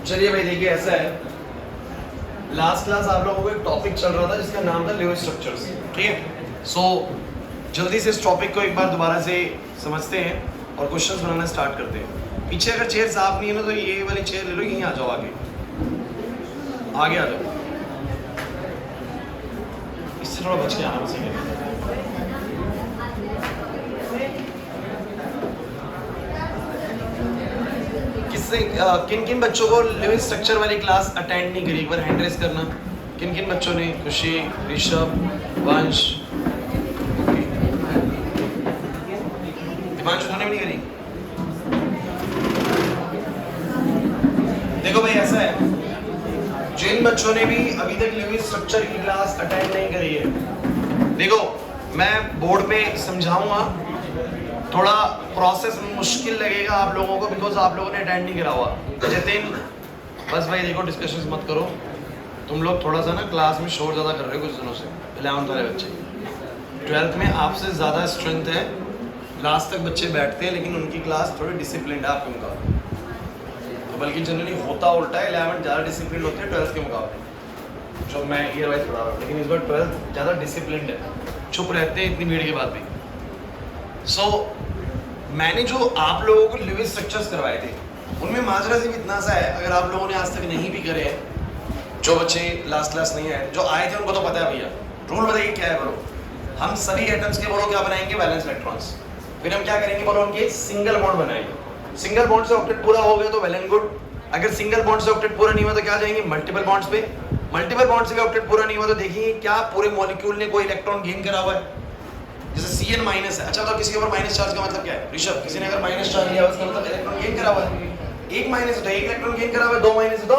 चलिए भाई देखिए ऐसा है, लास्ट क्लास आप लोगों को एक टॉपिक चल रहा था जिसका नाम था लेविस स्ट्रक्चर्स, ठीक है। सो जल्दी से इस टॉपिक को एक बार दोबारा से समझते हैं और क्वेश्चंस बनाना स्टार्ट करते हैं। पीछे अगर चेयर साफ नहीं है ना तो ये वाली चेयर ले लो, यहीं आ जाओ, आगे आगे आ जाओ, इससे थोड़ा बच के आना बस। किससे किन किन बच्चों को लिविंग स्ट्रक्चर वाली क्लास अटेंड नहीं करी, एक बार हैंड रेस करना। किन किन बच्चों ने? खुशी, ऋषभ, वंश, दिवांशु ने भी नहीं करी। देखो भाई ऐसा है, जिन बच्चों ने भी अभी तक लिविंग स्ट्रक्चर की क्लास अटेंड नहीं करी है, देखो मैं बोर्ड पे समझाऊंगा, थोड़ा प्रोसेस मुश्किल लगेगा आप लोगों को बिकॉज आप लोगों ने अटेंड नहीं करा हुआ। जतिन बस भाई देखो डिस्कशंस मत करो, तुम लोग थोड़ा सा ना क्लास में शोर ज़्यादा कर रहे हो कुछ दिनों से। 11th वाले बच्चे 12th में आपसे ज़्यादा स्ट्रेंथ है, लास्ट तक बच्चे बैठते हैं लेकिन उनकी क्लास थोड़ी डिसिप्लिन है आपके मुकाबले। तो बल्कि जनरली होता उल्टा है, 11th ज़्यादा डिसिप्लिन होती है 12th के मुकाबले। जो मैं ईयर वाइज पढ़ा रहा हूँ, लेकिन इस बार 12th ज़्यादा डिसिप्लिन है, चुप रहते हैं इतनी भीड़ के बाद भी। सो मैंने जो आप लोगों को लिविंग स्ट्रक्चर्स करवाए थे उनमें माजरा से भी इतना सा है, अगर आप लोगों ने आज तक नहीं भी करे हैं, जो बच्चे लास्ट क्लास नहीं आए, जो आए थे उनको तो पता है भैया। रूल बताइए क्या है बोलो। हम सभी एटम्स के बोलो क्या बनाएंगे? Valence electrons. फिर हम क्या करेंगे बोलो? उनके सिंगल बॉन्ड बनाएंगे। सिंगल बॉन्ड से ऑक्टेट पूरा हो गया तो वेल एंड गुड। अगर सिंगल बॉन्ड से ऑक्टेट पूरा नहीं हुआ तो क्या जाएंगे? मल्टीपल बॉन्ड्स पे। मल्टीपल बॉन्ड से भी ऑक्टेट पूरा नहीं हुआ तो देखेंगे क्या पूरे मॉलिक्यूल ने कोई इलेक्ट्रॉन गेन करा हुआ है। जैसे Cn माइनस है, अच्छा तो किसी के ऊपर माइनस चार्ज का मतलब क्या है? ऋषभ, किसी ने अगर माइनस चार्ज लिया उसका मतलब इलेक्ट्रॉन गेन करा हुआ है। एक माइनस तो एक इलेक्ट्रॉन गेन करा हुआ है, दो माइनस तो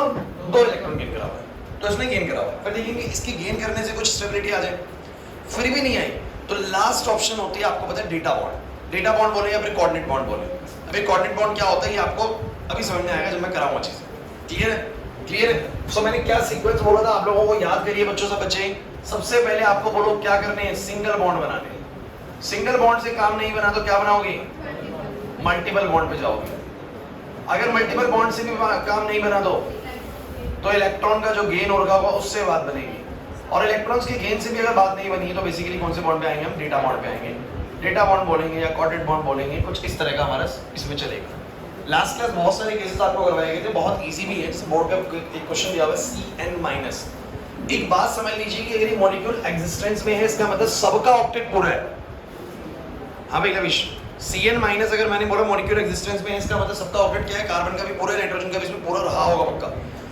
दो इलेक्ट्रॉन गेन करा हुआ है, तो इसने गेन करा हुआ है। फिर देखेंगे इसकी गेन करने से कुछ स्टेबिलिटी आ जाए, फिर भी नहीं आई तो लास्ट ऑप्शन होती है, आपको पता है, डेटा बॉन्ड। डेटा बॉन्ड बोले या फिर कोऑर्डिनेट बॉन्ड बोले। अभी कोऑर्डिनेट बॉन्ड क्या होता है ये आपको अभी समझ में आएगा जब मैं कराऊंगा चीज़। क्लियर है? क्लियर है? सो मैंने क्या सीक्वेंस बोला था आप लोगों को याद करिए बच्चों से बच्चे। सबसे पहले आपको बोलो क्या करने हैं? सिंगल बॉन्ड बनाने। सिंगल बॉन्ड से काम नहीं बना तो क्या बनाओगे? मल्टीपल बॉन्ड पे जाओगे। अगर मल्टीपल बॉन्ड से भी काम नहीं बना तो इलेक्ट्रॉन का जो गेन होगा उससे बात बनेगी, और इलेक्ट्रॉन्स के गेन से भी अगर बात नहीं बनी तो बेसिकली कौन से बॉन्ड पे आएंगे? हम डेटा बॉन्ड पे आएंगे। डेटा बॉन्ड बोलेंगे या कोऑर्डिनेट बॉन्ड बोलेंगे, कुछ इस तरह का हमारा इसमें चलेगा। लास्ट क्लास बहुत सारे केसेस आपको करवाए गए थे, बहुत इजी भी है। जैसे बोर्ड पे एक क्वेश्चन दिया हुआ है Cn-। एक बात समझ लीजिए कि अगर ये मॉलिक्यूल एग्जिस्टेंस में है इसका मतलब सबका ऑक्टेट पूरा है। हाँ भाई लविश, Cn- अगर मैंने बोला मॉलिक्यूल एग्जिस्टेंस में है इसका मतलब सबका ऑक्टेट क्या है? कार्बन का भी पूरा, नाइट्रोजन का भी इसमें पूरा रहा होगा पक्का।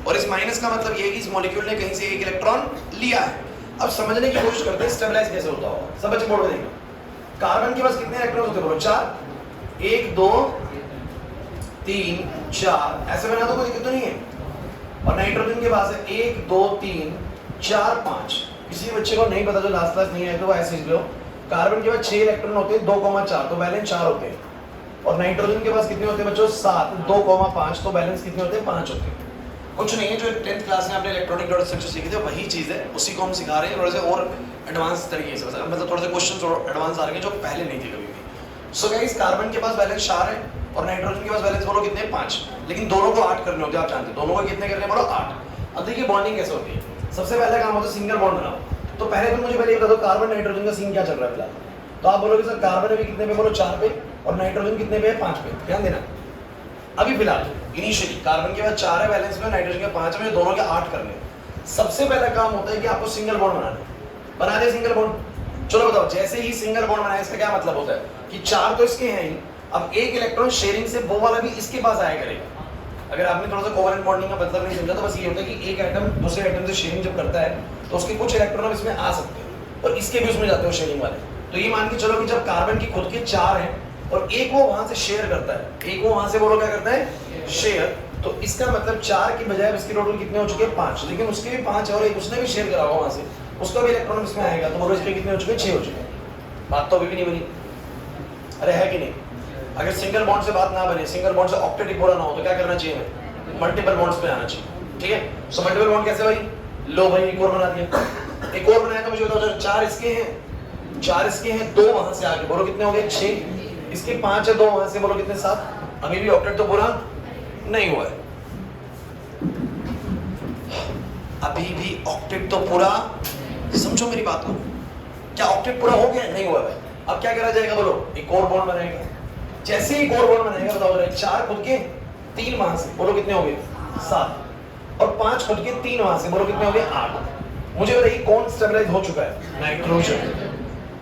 और इस माइनस का मतलब ये है कि इस मॉलिक्यूल ने कहीं से एक इलेक्ट्रॉन लिया है। अब समझने की कोशिश करते हैं स्टेबलाइज कैसे होता होगा। सब बच्चे बोर्ड में देखो, कार्बन के पास कितने इलेक्ट्रॉन होते हैं बोलो? 4। 1 2 3 4, ऐसे बना तो कोई दिक्कत तो नहीं है। और नाइट्रोजन के पास है 1 2 3 4 5। किसी बच्चे को नहीं पता जो लास्ट क्लास नहीं है तो वो ऐसे समझ लो, कार्बन के पास 6 इलेक्ट्रॉन होते हैं 2,4, तो बैलेंस 4 होते हैं। और नाइट्रोजन के पास कितने होते हैं बच्चों? 7, 2,5, तो बैलेंस कितने होते हैं? 5 होते हैं। कुछ नहीं है, जो 10th क्लास में आपने इलेक्ट्रॉनिक डॉट स्ट्रक्चर सीखे थे वही चीज़ है, उसी को हम सिखा रहे हैं थोड़े से और एडवांस तरीके से। मतलब थोड़े से क्वेश्चन एडवांस आ रहे हैं जो पहले नहीं थे कभी भी। सो गाइस, कार्बन के पास बैलेंस 4 है और नाइट्रोजन के पास बैलेंस बोलो कितने? 5। लेकिन दोनों को 8 करने होते हैं, आप जानते हैं। दोनों को कितने करने बोलो? 8। अब देखिए बॉन्डिंग कैसे होती है। सबसे पहला काम होता है सिंगल बॉन्ड बनाओ। तो पहले तो मुझे पहले बता दो कार्बन नाइट्रोजन का सीन क्या चल रहा है फिलहाल। तो आप बोलोगे सर कार्बन अभी कितने पे? बोलो 4 पे, और नाइट्रोजन कितने पे है? 5 पे। ध्यान देना, अभी फिलहाल इनिशियली कार्बन के पास 4 है बैलेंस में, नाइट्रोजन के 5 है, दोनों के 8 करने। सबसे पहला काम होता है कि आपको सिंगल बॉन्ड बनाना है। बना दे सिंगल बॉन्ड। चलो बताओ, जैसे ही सिंगल बॉन्ड बनाया इसका क्या मतलब होता है कि 4 तो इसके हैं ही, अब एक इलेक्ट्रॉन शेयरिंग से वो वाला भी इसके पास आया करेगा। अगर आपने थोड़ा सा कोवेलेंट बॉन्डिंग का मतलब नहीं समझा तो बस ये होता है कि एक एटम दूसरे एटम से शेयरिंग जब करता है तो उसके कुछ इलेक्ट्रॉन इसमें आ सकते हैं और इसके भी उसमें जाते हो शेयरिंग वाले। तो ये मान के चलो कि जब कार्बन की खुद के 4 हैं और एक वो वहां से शेयर करता है, एक वो वहां से बोलो क्या करता है? शेयर। तो इसका मतलब 4 की बजाय इसके टोटल कितने हो चुके हैं? 5। लेकिन उसके भी 5 है और एक उसने भी शेयर करा होगा वहां से, उसका भी इलेक्ट्रॉन इसमें आएगा, तो बोलो इसके कितने हो चुके हैं? 6 हो चुके हैं। बात तो अभी भी नहीं बनी, अरे है कि नहीं? अगर सिंगल बॉन्ड से बात ना बने, सिंगल बॉन्ड से ऑक्टेट ही पूरा ना हो तो क्या करना चाहिए? हमें मल्टीपल बॉन्ड्स पे आना चाहिए। ठीक है, सो मल्टीपल बॉन्ड कैसे भाई? लो भाई एक और बना दिया। एक और बनाया तो मुझे बताओ, 4 इसके हैं, 4 इसके हैं, 2 वहां से आगे, बोलो कितने हो गए? 6। इसके 5 है, 2 वहां से, बोलो कितने? 7। अभी भी ऑक्टेट तो पूरा नहीं हुआ है। अभी भी ऑक्टेट तो पूरा, समझो मेरी बात को, क्या ऑक्टेट पूरा हो गया? नहीं हुआ भाई। अब क्या करा जाएगा बोलो? एक और बॉन्ड बनाएगा। जैसे ही एक और बॉन्ड बनाएगा बताओ जरा, 4 खुद के 3 वहां से, बोलो कितने हो गए? 7। और 5 खुद के 3 वहां से, बोलो कितने हो गए? 8। मुझे बताइए कौन स्टेबलाइज हो चुका है? नाइट्रोजन।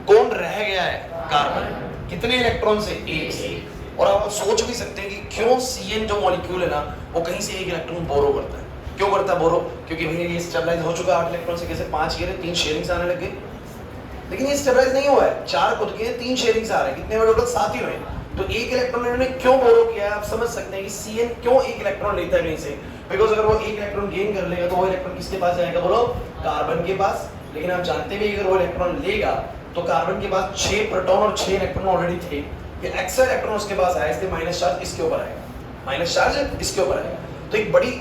कौन रह गया है? कार्बन। कितने इलेक्ट्रॉन से? 1 से। और आप सोच भी सकते हैं कि क्यों CN जो मॉलिक्यूल है ना, वो कहीं से एक इलेक्ट्रॉन बोरो करता है। क्यों करता है बोरो? क्योंकि भैया ये स्टेबलाइज हो चुका है 8 इलेक्ट्रॉन से, कैसे 5 ये 3 शेयरिंग से आने लगे। लेकिन ये स्टेबलाइज नहीं हुआ है, 4 खुद के 3 शेयरिंग से आ रहे हैं। कितने हुए टोटल? 7 ही हुए। तो एक इलेक्ट्रॉन इन्होंने क्यों बोरो किया है? आप समझ सकते हैं कि CN क्यों एक इलेक्ट्रॉन लेता है कहीं से। बिकॉज अगर वो एक इलेक्ट्रॉन गेन कर लेगा तो वो इलेक्ट्रॉन किसके पास जाएगा बोलो? कार्बन के पास। लेकिन आप जानते भी अगर वो इलेक्ट्रॉन लेगा तो कार्बन के पास 6 प्रोटॉन और 6 इलेक्ट्रॉन ऑलरेडी थे। ये एक्स्ट्रा इलेक्ट्रॉन उसके पास आया, इसलिए माइनस चार्ज इसके ऊपर आएगा, माइनस चार्ज इसके ऊपर आएगा। तो एक बड़ी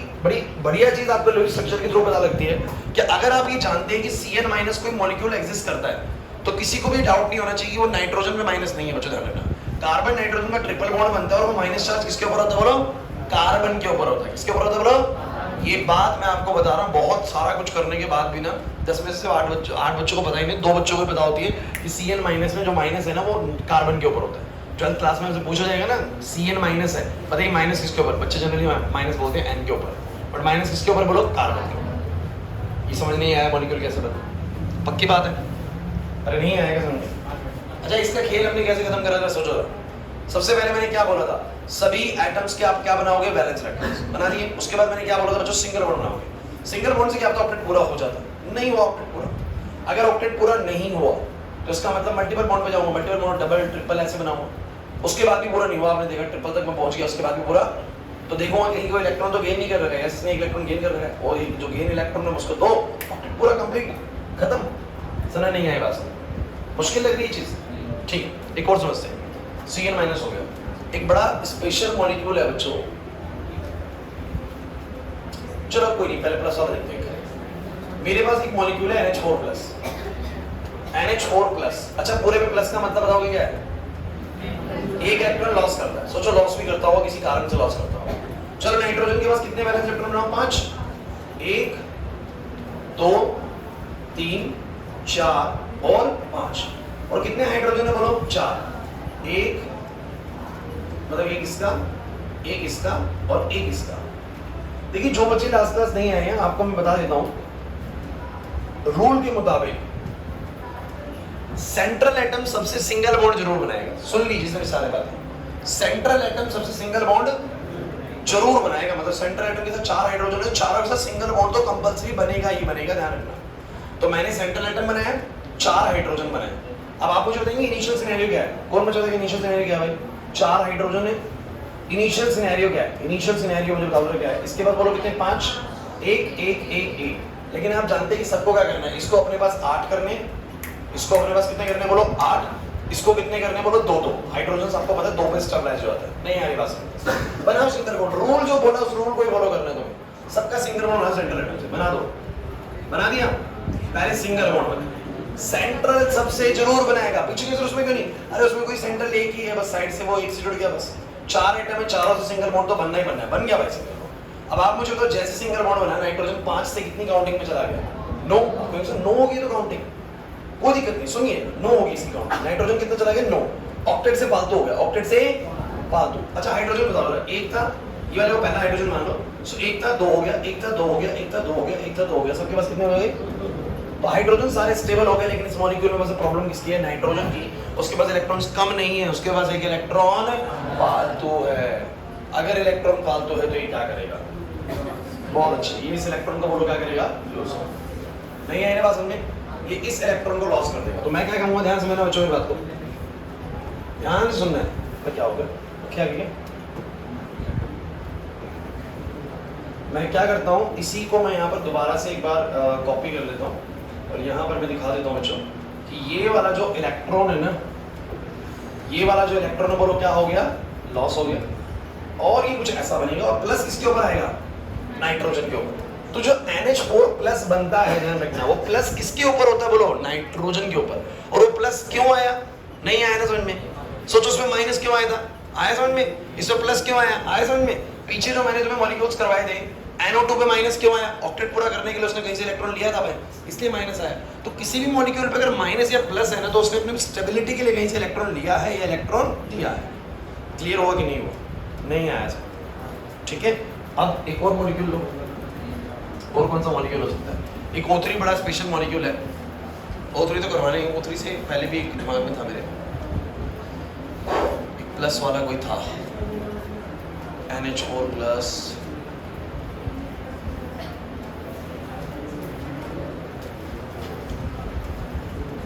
बढ़िया चीज आपको लॉजिक स्ट्रक्चर के थ्रू पता लगती है कि अगर आप ये जानते हैं कि CN माइनस कोई मॉलिक्यूल एग्जिस्ट करता है तो किसी को भी डाउट नहीं होना चाहिए कि वो नाइट्रोजन में माइनस नहीं है। बच्चों ध्यान रखना, कार्बन नाइट्रोजन का ट्रिपल बॉन्ड बनता है और वो माइनस चार्ज किसके ऊपर होता है बोलो? कार्बन के ऊपर होता है। किसके ऊपर होता है बोलो? ये बात मैं आपको बता रहा हूँ, बहुत सारा कुछ करने के बाद भी ना 10 में से 8 बच्चों को पता ही नहीं, 2 बच्चों को पता होती है कि CN माइनस में जो माइनस है ना वो कार्बन के ऊपर होता है। 12th क्लास में हमसे पूछा जाएगा ना CN माइनस है, पता ही माइनस किसके ऊपर? बच्चे जनरली माइनस बोलते हैं N के ऊपर, बट माइनस किसके ऊपर बोलो? कार्बन के ऊपर। ये समझ नहीं आया मॉलिक्यूल कैसे बनता? पक्की बात है? अरे नहीं आएगा समझ। अच्छा, इसका खेल हमने कैसे खत्म करा था सोचो। सबसे पहले मैंने क्या बोला था? सभी एटम्स के आप क्या बनाओगे? वैलेंस इलेक्ट्रॉन्स बना दिए। उसके बाद मैंने क्या बोला था बच्चों? सिंगल बॉन्ड बनाओगे। सिंगल बॉन्ड से क्या होता? ऑक्टेट पूरा हो जाता? नहीं हुआ ऑक्टेट पूरा। अगर ऑक्टेट पूरा नहीं हुआ तो इसका मतलब मल्टीपल बॉन्ड पे जाऊंगा, मल्टीपल बॉन्ड, डबल, ट्रिपल ऐसे बनाऊंगा। उसके बाद भी पूरा नहीं हुआ, आपने देखा ट्रिपल तक मैं पहुंच गया, उसके बाद भी पूरा, तो देखो कहीं कोई इलेक्ट्रॉन तो गेन नहीं कर रहा है, इसने इलेक्ट्रॉन गेन कर रहा है और जो गेन इलेक्ट्रॉन है उसको दो, ऑक्टेट पूरा कंप्लीट खत्म। सुना नहीं आए बात? मुश्किल लग रही है चीज? ठीक, एक और समझते हैं। CN माइनस हो गया, एक बड़ा स्पेशल मॉलिक्यूल है बच्चों। चलो कोई नहीं, पहले प्लस वाला देखते हैं। मेरे पास एक मॉलिक्यूल है NH4 प्लस। NH4 प्लस, अच्छा पूरे में प्लस का मतलब बताओगे क्या है? एक इलेक्ट्रॉन लॉस करता है। सोचो लॉस भी करता होगा, किसी कारण से लॉस करता होगा। चलो नाइट्रोजन के पास कितने वैलेंस इलेक्ट्रॉन बनाओ? 5। 1 2 3 4 और 5। और कितने हाइड्रोजन है बोलो? 4। 1 मतलब एक इसका और एक इसका। देखिए जो बच्चे लास्ट क्लास नहीं आए हैं आपको मैं बता देता हूं, रूल के मुताबिक सेंट्रल एटम सबसे सिंगल बॉन्ड जरूर बनाएगा। सुन लीजिए इसमें सारे बातें। सेंट्रल एटम सबसे सिंगल बॉन्ड जरूर बनाएगा, मतलब सेंट्रल एटम के साथ 4 हाइड्रोजन है, चारों के साथ सिंगल बॉन्ड तो कंपलसरी बनेगा ही बनेगा, ध्यान रखना। तो मैंने सेंट्रल एटम बनाया, 4 हाइड्रोजन बनाए। अब आप मुझे बताएंगे इनिशियल सिनेरियो क्या है? कौन मुझे बताएगा इनिशियल सिनेरियो क्या है भाई? 4 हाइड्रोजन है, इनिशियल सिनेरियो क्या है? इनिशियल सिनेरियो मुझे बताओ क्या है? इसके बाद बोलो कितने? 5 1 1 1 1। लेकिन आप जानते हैं कि सबको क्या करना है? इसको अपने पास 8 करने, इसको अपने पास कितने करने बोलो? 8। इसको कितने करने बोलो? 2 2। हाइड्रोजन आपको पता है 2 पे स्टेबलाइज होता है। नहीं आगे बात बनाओ सिंगल बॉन्ड। रूल जो बोला उस रूल को ही फॉलो करना है तुम्हें। सबका सिंगल बॉन्ड होना सेंट्रल एटम से बना दो। बना दिया? पहले सिंगल बॉन्ड बना, सेंट्रल सबसे जरूर बनाएगा। पीछे की उसमें क्यों नहीं? अरे उसमें कोई सेंट्रल एक ही है बस, साइड से वो एक से जुड़ गया बस। 4 एटम है, चारों से सिंगल बॉन्ड तो बनना ही बनना है। बन गया भाई सिंगल बॉन्ड। अब आप मुझे बताओ जैसे सिंगल बॉन्ड बना, नाइट्रोजन 5 से कितनी काउंटिंग में चला गया? 9। क्योंकि 9 होगी तो काउंटिंग कोई दिक्कत नहीं। सुनिए 9 होगी इसकी काउंटिंग। नाइट्रोजन कितना चला गया? 9। ऑक्टेट से फालतू हो गया, ऑक्टेट से फालतू। अच्छा हाइड्रोजन बताओ जरा, एक था ये वाला, पहला हाइड्रोजन मान लो। सो एक था 2 हो गया, एक था 2 हो गया, एक था 2 हो गया, एक था 2 हो गया, सबके पास कितने हो गए? तो हाइड्रोजन सारे स्टेबल हो गए। लेकिन इस मॉलिक्यूल में बस प्रॉब्लम किसकी है? नाइट्रोजन की। उसके पास इलेक्ट्रॉन्स कम नहीं है, उसके पास एक इलेक्ट्रॉन फालतू है। अगर इलेक्ट्रॉन फालतू है तो ये क्या करेगा? बहुत अच्छी, ये इस इलेक्ट्रॉन को बोलो क्या करेगा? लॉस। नहीं है ना बात समझ? ये इस इलेक्ट्रॉन को लॉस कर देगा। तो मैं क्या कहूंगा, ध्यान से समझना बच्चों की बात को, ध्यान से सुनना है। क्या होगा? क्या किया? मैं क्या करता हूँ, इसी को मैं यहाँ पर दोबारा से एक बार कॉपी कर लेता हूँ और यहाँ पर मैं दिखा देता हूँ बच्चों कि ये वाला जो इलेक्ट्रॉन है ना, ये वाला जो इलेक्ट्रॉन है बोलो क्या हो गया? लॉस हो गया। और ये कुछ ऐसा बनेगा और प्लस किसके ऊपर आएगा? नाइट्रोजन के ऊपर। तो जो NH4 प्लस बनता है, ध्यान रखना, वो प्लस किसके ऊपर होता है बोलो? नाइट्रोजन के ऊपर। और वो प्लस क्यों आया? नहीं आया ना समझ में? सोचो उसमें माइनस क्यों आया था? आया समझ में? इसमें प्लस क्यों आया? आया समझ में? पीछे जो मैंने तुम्हें मॉलिक्यूल्स करवाए थे, NO2 पे माइनस क्यों आया? ऑक्टेट पूरा करने के लिए उसने कहीं से इलेक्ट्रॉन लिया था भाई, इसलिए माइनस आया। तो किसी भी मॉलिक्यूल पे अगर माइनस या प्लस है ना, तो उसने अपनी स्टेबिलिटी के लिए कहीं से इलेक्ट्रॉन लिया है या इलेक्ट्रॉन दिया है। क्लियर हुआ कि नहीं हुआ? नहीं आया सर, ठीक है। अब एक और मॉलिक्यूल लो, और कौन सा मॉलिक्यूल हो सकता है? एक O3 बड़ा स्पेशल मॉलिक्यूल है। O3 तो करवाने हैं, O3 से पहले भी एक दिमाग में था मेरे, एक प्लस वाला कोई था, NH4 प्लस,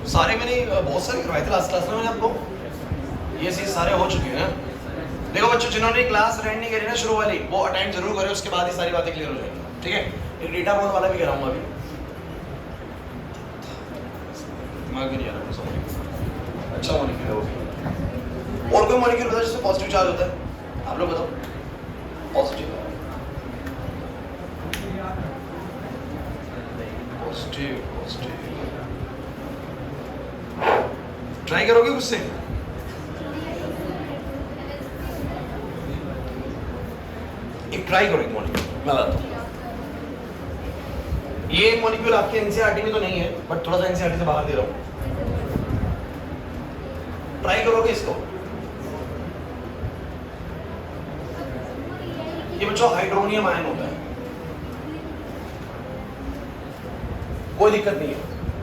सारे मैंने बहुत सारे करवाए थे लास्ट क्लास में मैंने आपको, ये चीज सारे हो चुके हैं। देखो बच्चों, जिन्होंने क्लास अटेंड नहीं करी ना शुरू वाली, वो अटेंड जरूर करें, उसके बाद ही सारी बातें क्लियर हो जाएंगी, ठीक है। एक डेटा बॉन्ड वाला भी कराऊंगा अभी, दिमाग में नहीं आ रहा, अच्छा मॉलिक्यूल है वो भी। और कोई मॉलिक्यूल बताओ जिससे पॉजिटिव चार्ज होता है, आप लोग बताओ। पॉजिटिव पॉजिटिव पॉजिटिव ट्राई करोगे उससे? एक ट्राई करो, एक मॉलिक्यूल मैं बताता हूँ। ये मॉलिक्यूल आपके एनसीईआरटी में तो नहीं है, बट थोड़ा सा एनसीईआरटी से बाहर दे रहा हूँ, ट्राई करोगे इसको? ये बच्चों हाइड्रोनियम आयन होता है, कोई दिक्कत नहीं है।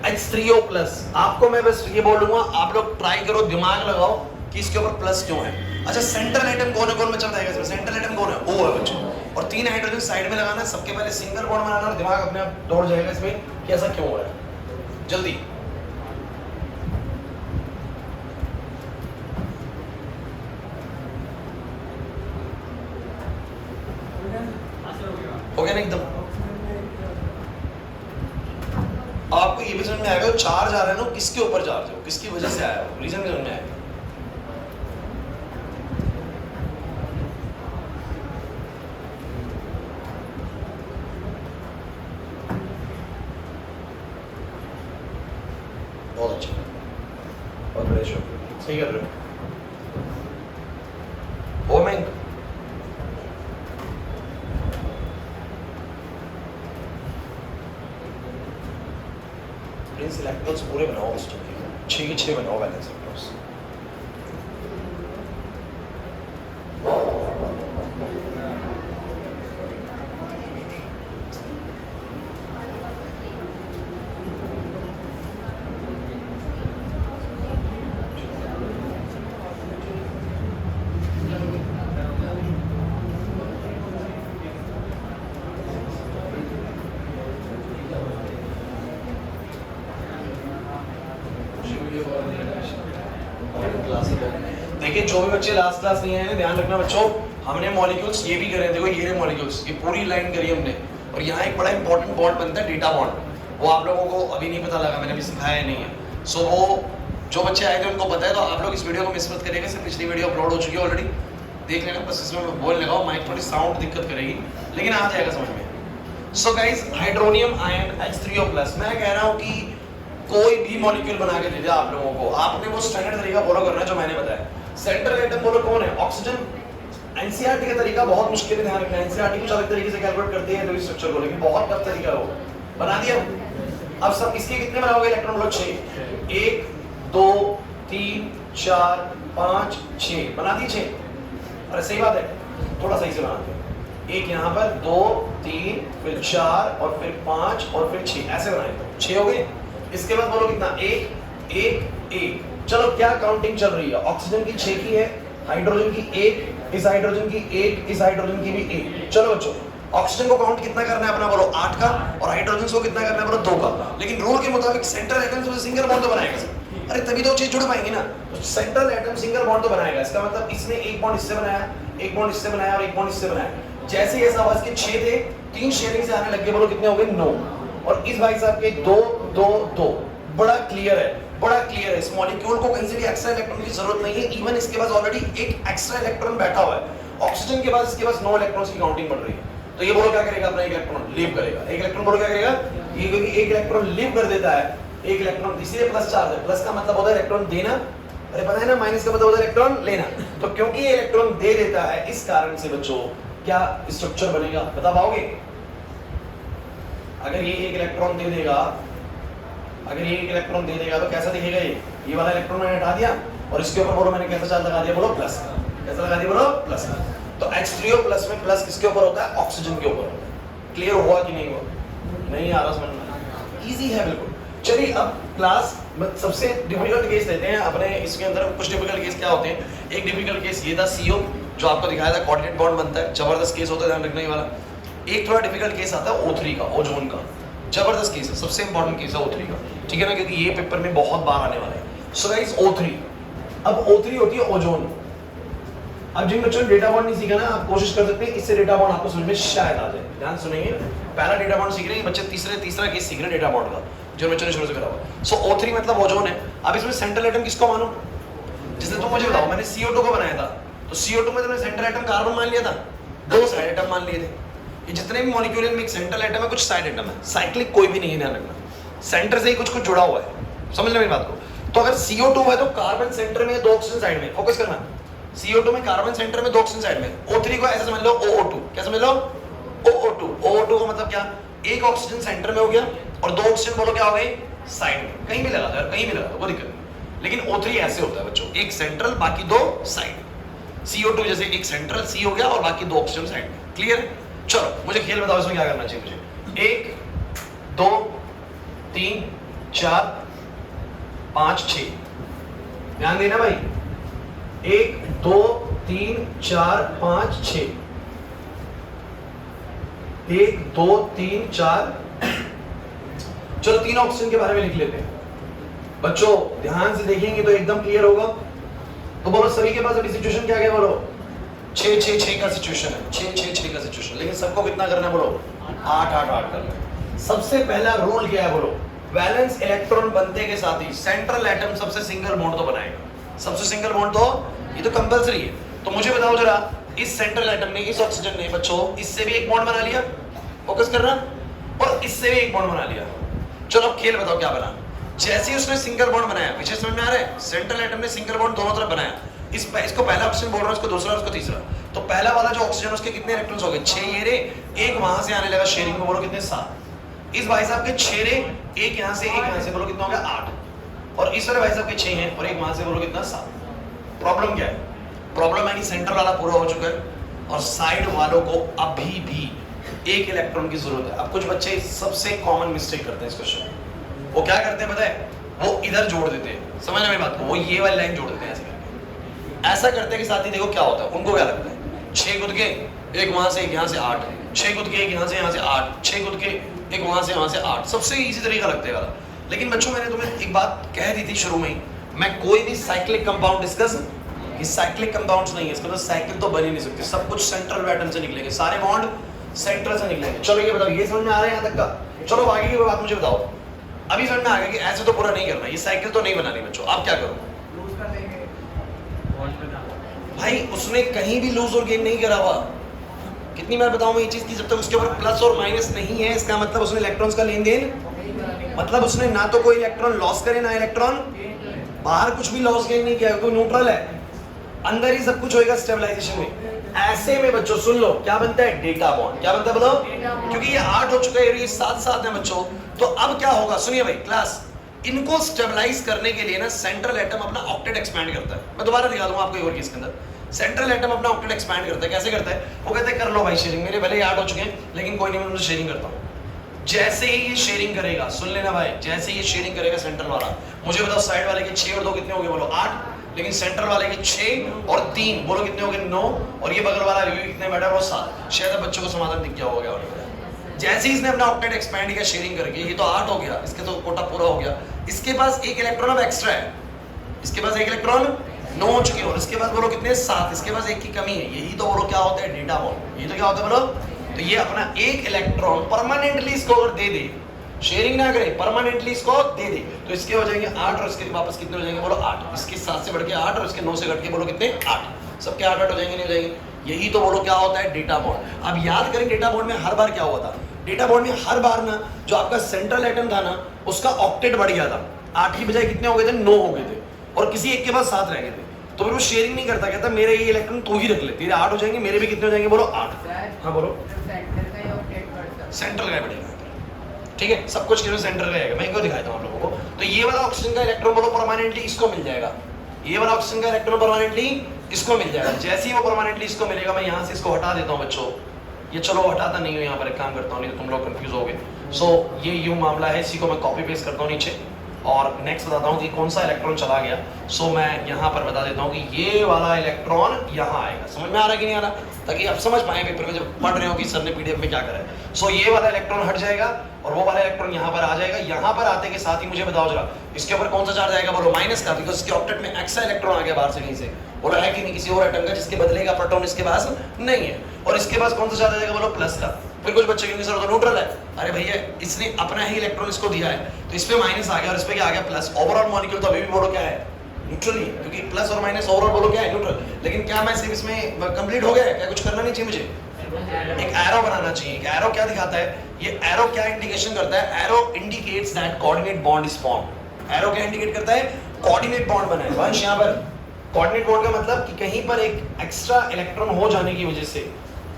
H3O प्लस, आपको मैं बस ये बोलूंगा, आप लोग ट्राई करो, दिमाग लगाओ कि इसके ऊपर प्लस क्यों है। अच्छा, सेंट्रल एटम कौन है? कौन बच्चा बताएगा इसमें? सेंट्रल एटम कौन है? O है बच्चों, और 3 हाइड्रोजन साइड में लगाना है, सबके पहले सिंगल बॉन्ड बनाना, और दिमाग अपने आप दौड़ जाएगा इसमें कि ऐसा क्यों हो रहा है। जल्दी हो गया ना एकदम? आपको ये भी समझ में आएगा, चार्ज आ रहा है ना, किसके ऊपर चार्ज है, किसकी वजह से आया है, रीजन भी समझ में आएगा। बहुत अच्छा, बहुत बड़े शो, सही कर रहे हो। ओ मैं प्रिंस इलेक्ट्रॉन्स पूरे बनाओ, उस 6 के 6 बनाओ बैलेंस इलेक्ट्रॉन्स। देखिए, जो भी बच्चे लास्ट क्लास नहीं आए हैं, ध्यान रखना बच्चों, हमने मॉलिक्यूल्स ये भी करे हैं। देखो ये रहे मॉलिक्यूल्स, ये पूरी लाइन करी हमने, और यहाँ एक बड़ा इंपॉर्टेंट बॉन्ड बनता है, डेटा बॉन्ड। वो आप लोगों को अभी नहीं पता लगा, मैंने अभी सिखाया नहीं है। सो वो जो बच्चे आए थे उनको पता है, तो आप लोग इस वीडियो को मिस मत करिएगा। सिर्फ पिछली वीडियो अपलोड हो चुकी है ऑलरेडी, देख लेना। बस इसमें बोल लगाओ, माइक थोड़ी साउंड दिक्कत करेगी, लेकिन आ जाएगा समझ में। So guys, hydronium ion H3O plus, मैं कह रहा हूँ कि कोई भी मॉलिक्यूल बना के दे दिया आप लोगों को, आपने वो स्टैंडर्ड तरीका फॉलो करना है जो मैंने बताया। सेंट्रल एटम बोलो कौन है? ऑक्सीजन। एनसीईआरटी का तरीका बहुत मुश्किल है, ध्यान रखना। एनसीईआरटी कुछ अलग तरीके से कैलकुलेट करते हैं तो स्ट्रक्चर को, लेकिन बहुत टफ तरीका है वो। बना दिया। अब सब इसके कितने बनाओगे इलेक्ट्रॉन? बोलो 6। 1 2 3 4 5 6 बना दिए 6। अरे सही बात है, थोड़ा सही से बनाते हैं। एक यहाँ पर 2 3 फिर 4 और फिर 5 और फिर 6, ऐसे बनाए तो 6 हो गए। इसके बाद बोलो कितना? 1 1 1। चलो क्या काउंटिंग चल रही है? ऑक्सीजन की 6 की है, हाइड्रोजन की 1, इस हाइड्रोजन की 1, इस हाइड्रोजन की भी 1। चलो बच्चों, ऑक्सीजन को काउंट कितना करना है अपना? बोलो 8 का, और हाइड्रोजन को कितना करना है? बोलो 2 का। लेकिन रूल के मुताबिक सेंट्रल एटम से सिंगल बॉन्ड तो बनाएगा। अरे तभी तो चीज जुड़ पाएंगे ना। तो सेंट्रल एटम सिंगल बॉन्ड तो बनाएगा, इसका मतलब इसने एक बॉन्ड इससे बनाया, एक बॉन्ड इससे बनाया और एक बॉन्ड इससे बनाया। जैसे ये सब इसके 6 थे, 3 शेयरिंग से आने लग गए। बोलो कितने हो गए? 9। और इस भाई साहब के 2 2 2। बड़ा क्लियर है, बड़ा क्लियर है। इस मॉलिक्यूल को कहीं से भी एक्स्ट्रा इलेक्ट्रॉन की जरूरत नहीं है। इवन इसके पास ऑलरेडी एक एक्स्ट्रा इलेक्ट्रॉन बैठा हुआ है। ऑक्सीजन के बाद इसके पास 9 इलेक्ट्रॉन्स की काउंटिंग बढ़ रही है। तो ये बोलो क्या करेगा? अपना एक इलेक्ट्रॉन लीव करेगा। एक इलेक्ट्रॉन बोलो क्या करेगा? ये क्योंकि एक इलेक्ट्रॉन लीव कर देता है, एक इलेक्ट्रॉन, इसीलिए प्लस चार्ज है। प्लस का मतलब होता है इलेक्ट्रॉन देना, अरे पता है ना। माइनस का मतलब होता है इलेक्ट्रॉन लेना। तो क्योंकि ये इलेक्ट्रॉन दे देता है, इस कारण से बच्चों क्या स्ट्रक्चर बनेगा, बता पाओगे? अगर ये एक इलेक्ट्रॉन दे देगा, अगर ये एक इलेक्ट्रॉन दे देगा तो कैसा दिखेगा? ये वाला इलेक्ट्रॉन मैंने हटा दिया और इसके ऊपर बोलो मैंने कैसा चार्ज लगा दिया, बोलो प्लस। कैसा लगा दिया, बोलो प्लस। तो H3O प्लस में प्लस किसके ऊपर होता है? ऑक्सीजन के ऊपर होता है। क्लियर हुआ कि नहीं हुआ? नहीं आ रहा समझ में? इजी है बिल्कुल। चलिए अब क्लास सबसे डिफिकल्ट केस लेते हैं अपने। इसके अंदर कुछ डिफिकल्ट केस क्या होते हैं? एक डिफिकल्ट केस ये था CO जो आपको दिखाया था, कोऑर्डिनेट बॉन्ड बनता है, जबरदस्त केस होता है, ध्यान रखने वाला। एक थोड़ा डिफिकल्ट केस आता है O3 का, ओजोन का, जबरदस्त केस है, सबसे इंपॉर्टेंट केस है O3 का, ठीक है ना, क्योंकि ये पेपर में बहुत बार आने वाला है। सो गाइस O3, अब O3 होती है ओजोन। अब जिन बच्चों ने डेटा बॉन्ड नहीं सीखा ना, आप कोशिश कर सकते हैं इससे डेटा बॉन्ड आपको समझ में शायद आ जाए। ध्यान सुनिए, पहला डेटा बॉन्ड सीख रहे हैं बच्चे, तीसरा केस सीख रहे हैं डेटा बॉन्ड का, जो बच्चों ने शुरू से करा हुआ। सो O3 मतलब ओजोन है। अब इसमें सेंट्रल एटम किसको मानो? जिसने तुम मुझे बताओ, मैंने CO2 को बनाया था, तो CO2 में तुमने सेंट्रल एटम कार्बन मान लिया था, दो साइड एटम मान लिए थे। ये जितने भी मॉलिक्यूल में एक सेंट्रल एटम है, कुछ साइड एटम है, साइक्लिक कोई भी नहीं है, ध्यान रखना। सेंटर से ही कुछ जुड़ा हुआ है, समझ लो मेरी बात को। तो अगर CO2 है तो कार्बन सेंटर में, दो ऑक्सीजन साइड में, फोकस करना। CO2 में कार्बन सेंटर में, दो ऑक्सीजन साइड में। O3 को ऐसे समझ लो OO2, क्या समझ लो? OO2 का मतलब क्या? एक ऑक्सीजन सेंटर में हो गया और दो ऑक्सीजन बोलो क्या हो गए? साइड में। कहीं भी लगा दो यार, कहीं भी लगा दो, कोई दिक्कत नहीं। लेकिन O3 ऐसे होता है बच्चों, एक सेंट्रल बाकी दो साइड। CO2 जैसे एक सेंट्रल C हो गया और बाकी दो ऑक्सीजन साइड में। क्लियर? चलो मुझे खेल बताओ, इसमें क्या करना चाहिए मुझे? 1 2 3 4 5 6, ध्यान देना भाई। 1 2 3 4 5 6, 1 2 3 4। चलो तीन ऑक्सीजन के बारे में लिख लेते हैं बच्चों, ध्यान से देखेंगे तो एकदम क्लियर होगा। तो बोलो सभी के पास अभी सिचुएशन क्या है? बोलो 6 6 6 का सिचुएशन है, 6 6 6 का सिचुएशन। लेकिन सबको कितना करना है? बोलो 8 8 8 करना है। सबसे पहला रूल क्या है? बोलो वैलेंस इलेक्ट्रॉन बनते के साथ ही सेंट्रल एटम सबसे सिंगल बॉन्ड तो बनाएगा, सबसे सिंगल बॉन्ड तो ये तो कंपलसरी है। तो मुझे बताओ जरा, इस सेंट्रल एटम ने, इस ऑक्सीजन ने बच्चों इससे भी एक बॉन्ड बना लिया, फोकस करना, और इससे भी एक बॉन्ड बना लिया। चलो अब खेल बताओ क्या बना? जैसे ही उसने सिंगल बॉन्ड बनाया, पीछे समझ में आ रहा है? सेंट्रल एटम ने सिंगल बॉन्ड दोनों तरफ बनाया। इसको पहला ऑक्सीजन बोल रहा है, उसको दूसरा, उसको तीसरा। तो पहला वाला जो ऑक्सीजन, उसके कितने इलेक्ट्रॉन्स हो गए? 6 ये रे, एक वहां से आने लगा शेयरिंग में, बोलो कितने? 7। इस भाई साहब के 6 रे, एक यहाँ से, एक यहाँ से, बोलो कितना हो गया? 8। और इस वाले भाई साहब के 6 हैं और एक वहां से, बोलो कितना? 7। प्रॉब्लम क्या है? प्रॉब्लम है कि सेंटर वाला पूरा हो चुका है और साइड वालों को अभी भी एक इलेक्ट्रॉन की जरूरत है। अब कुछ बच्चे सबसे कॉमन मिस्टेक करते हैं इस क्वेश्चन में। वो क्या करते हैं पता है? वो इधर जोड़ देते हैं, समझना मेरी बात को, वो ये वाली लाइन जोड़ देते हैं ऐसे करके। ऐसा करते कि साथ ही देखो क्या होता है, उनको क्या लगता है? 6 गुद के, एक वहां से, एक यहाँ से 8, 6 गुद के, एक यहाँ से 8, 6 गुद के, एक वहां से 8। सबसे इजी तरीका लगता है वाला। लेकिन बच्चों मैंने तुम्हें एक बात कह दी थी शुरू में ही, मैं कोई भी साइक्लिक कंपाउंड डिस्कस, ये साइक्लिक कंपाउंड्स नहीं है, इसका मतलब साइकिल तो बन ही नहीं सकती, सब कुछ सेंट्रल एटम से निकलेंगे, सारे बॉन्ड सेंट्रल से निकलेंगे। चलो ये बताओ, ये समझ में आ रहा है यहाँ तक का? चलो आगे की बात मुझे बताओ। अभी समझ में आ गया कि ऐसे तो पूरा नहीं करना, ये साइकिल तो नहीं बनानी बच्चों। आप क्या करो भाई? उसने कहीं भी लूज और गेन नहीं करा हुआ। कितनी बार बताऊं मैं ये चीज की, जब तक उसके ऊपर प्लस और माइनस नहीं है, इसका मतलब उसने इलेक्ट्रॉन्स का लेन देन, मतलब उसने ना तो कोई इलेक्ट्रॉन लॉस करे, ना इलेक्ट्रॉन बाहर कुछ भी लॉस गेन नहीं किया, क्योंकि न्यूट्रल है, अंदर ही सब कुछ होएगा स्टेबलाइजेशन में। ऐसे में बच्चों सुन लो क्या बनता है? Data bond. क्या बनता है बोलो? क्योंकि ये 8 हो चुका है, ये 7 है बच्चों। तो अब क्या होगा? सुनिए भाई क्लास, इनको स्टेबलाइज करने के लिए ना सेंट्रल एटम अपना ऑक्टेट एक्सपैंड करता है। मैं दोबारा दिखा दूंगा आपको एक और केस के अंदर। सेंट्रल एटम अपना ऑक्टेट एक्सपैंड करता है। कैसे करता है? वो कहते हैं कर लो भाई शेयरिंग, मेरे भले ही 8 हो चुके हैं लेकिन कोई नहीं, मैं उनसे शेयरिंग करता हूँ। जैसे ही ये शेयरिंग करेगा, सुन लेना भाई, जैसे ही ये शेयरिंग करेगा सेंट्रल वाला, मुझे बताओ साइड वाले के 6 और 2 कितने हो गए? बोलो 8। लेकिन सेंटर वाले के 6 और 3, बोलो कितने हो गए? 9। और ये बगल वाला रिव्यू कितने बैठा है? वो 7। शायद बच्चों को समाधान दिख गया होगा। जैसे ही इसने अपना ऑक्टेट एक्सपैंड किया शेयरिंग करके, ये तो 8 हो गया, इसके तो कोटा पूरा हो गया। इसके पास एक इलेक्ट्रॉन अब एक्स्ट्रा है, इसके पास एक इलेक्ट्रॉन 9 हो चुके हैं और इसके पास बोलो कितने? 7। इसके पास एक की कमी है। यही तो बोलो क्या होता है? Data bond. ये तो क्या होता है बोलो? तो ये अपना एक इलेक्ट्रॉन परमानेंटली इसको अगर दे दे, शेयरिंग ना करे, परमानेंटली इसको दे दे, तो इसके हो जाएंगे 8 और इसके वापस कितने हो जाएंगे? बोलो 8। इसके 7 से बढ़ के 8 और इसके 9 से घट के बोलो कितने? 8। सबके 8 हो जाएंगे, नहीं हो जाएंगे? यही तो बोलो क्या होता है? Data bond. अब याद करें डेटा बॉन्ड में हर बार क्या हुआ था? डेटा बॉन्ड में हर बार ना जो आपका सेंट्रल एटम था ना, उसका ऑक्टेट बढ़ गया था। 8 की बजाय कितने हो गए थे? 9 हो गए थे और किसी एक के पास 7 रह गए थे। तो फिर वो शेयरिंग नहीं करता, कहता मेरे ये इलेक्ट्रॉन तू ही रख ले, तेरे 8 हो जाएंगे, मेरे भी कितने हो जाएंगे? बोलो 8। हाँ बोलो। सेंटर का या ऑक्टेट बढ़ता है? सेंटर का बढ़ेगा, ठीक है, सब कुछ क्यों सेंटर का है। मैं इनको दिखाता हूँ आप लोगों को। तो ये वाला ऑक्सीजन का इलेक्ट्रॉन बोलो परमानेंटली इसको मिल जाएगा, ये वाला ऑक्सीजन का इलेक्ट्रॉन परमानेंटली इसको मिल जाएगा। जैसे ही वो परमानेंटली इसको मिलेगा, मैं यहाँ से इसको हटा देता हूँ बच्चों, ये चलो हटाता नहीं हूँ, यहाँ पर एक काम करता हूँ, नहीं तो तुम लोग कंफ्यूज हो गए। सो ये यूं मामला है, इसी को मैं कॉपी पेस्ट करता हूँ नीचे और नेक्स्ट बताता हूँ कि कौन सा इलेक्ट्रॉन चला गया। सो मैं यहाँ पर बता देता हूँ कि ये वाला इलेक्ट्रॉन यहाँ आएगा। समझ में आ रहा है कि नहीं आ रहा, ताकि आप समझ पाए पेपर में जब पढ़ रहे हो कि सर ने पीडीएफ में क्या करा है। सो ये वाला इलेक्ट्रॉन हट जाएगा और वो वाला इलेक्ट्रॉन यहाँ पर आ जाएगा। यहाँ पर आते के साथ ही मुझे बताओ जरा, इसके ऊपर कौन सा चार्ज आएगा बोलो? माइनस का, बिकॉज इसके ऑक्टेट में एक्स्ट्रा इलेक्ट्रॉन आ गया बाहर से कहीं से। बोला है कि नहीं किसी और एटम का जिसके बदले का प्रोटॉन इसके पास नहीं है। और इसके पास कौन सा चार्ज आएगा बोलो? प्लस का। फिर कुछ बच्चे कहेंगे सर तो न्यूट्रल है। अरे भैया इसने अपना ही इलेक्ट्रॉन इसको दिया है, तो इस पे माइनस आ गया और इस पे क्या आ गया? प्लस। ओवरऑल मॉलिक्यूल तो अभी भी बोलो क्या है? न्यूट्रल ही है, क्योंकि प्लस और माइनस ओवरऑल बोलो क्या है? न्यूट्रल। लेकिन क्या मैं सिर्फ इसमें कंप्लीट हो गया है? क्या कुछ करना नहीं चाहिए मुझे? एक एरो बनाना चाहिए। एक एरो क्या दिखाता है? ये एरो क्या इंडिकेशन करता है? Arrow indicates that coordinate bond is formed. Arrow क्या इंडिकेट करता है? कोऑर्डिनेट बॉन्ड बना है। वंश यहाँ पर कोऑर्डिनेट बॉन्ड का मतलब कि कहीं पर एक एक्स्ट्रा इलेक्ट्रॉन हो जाने की वजह से,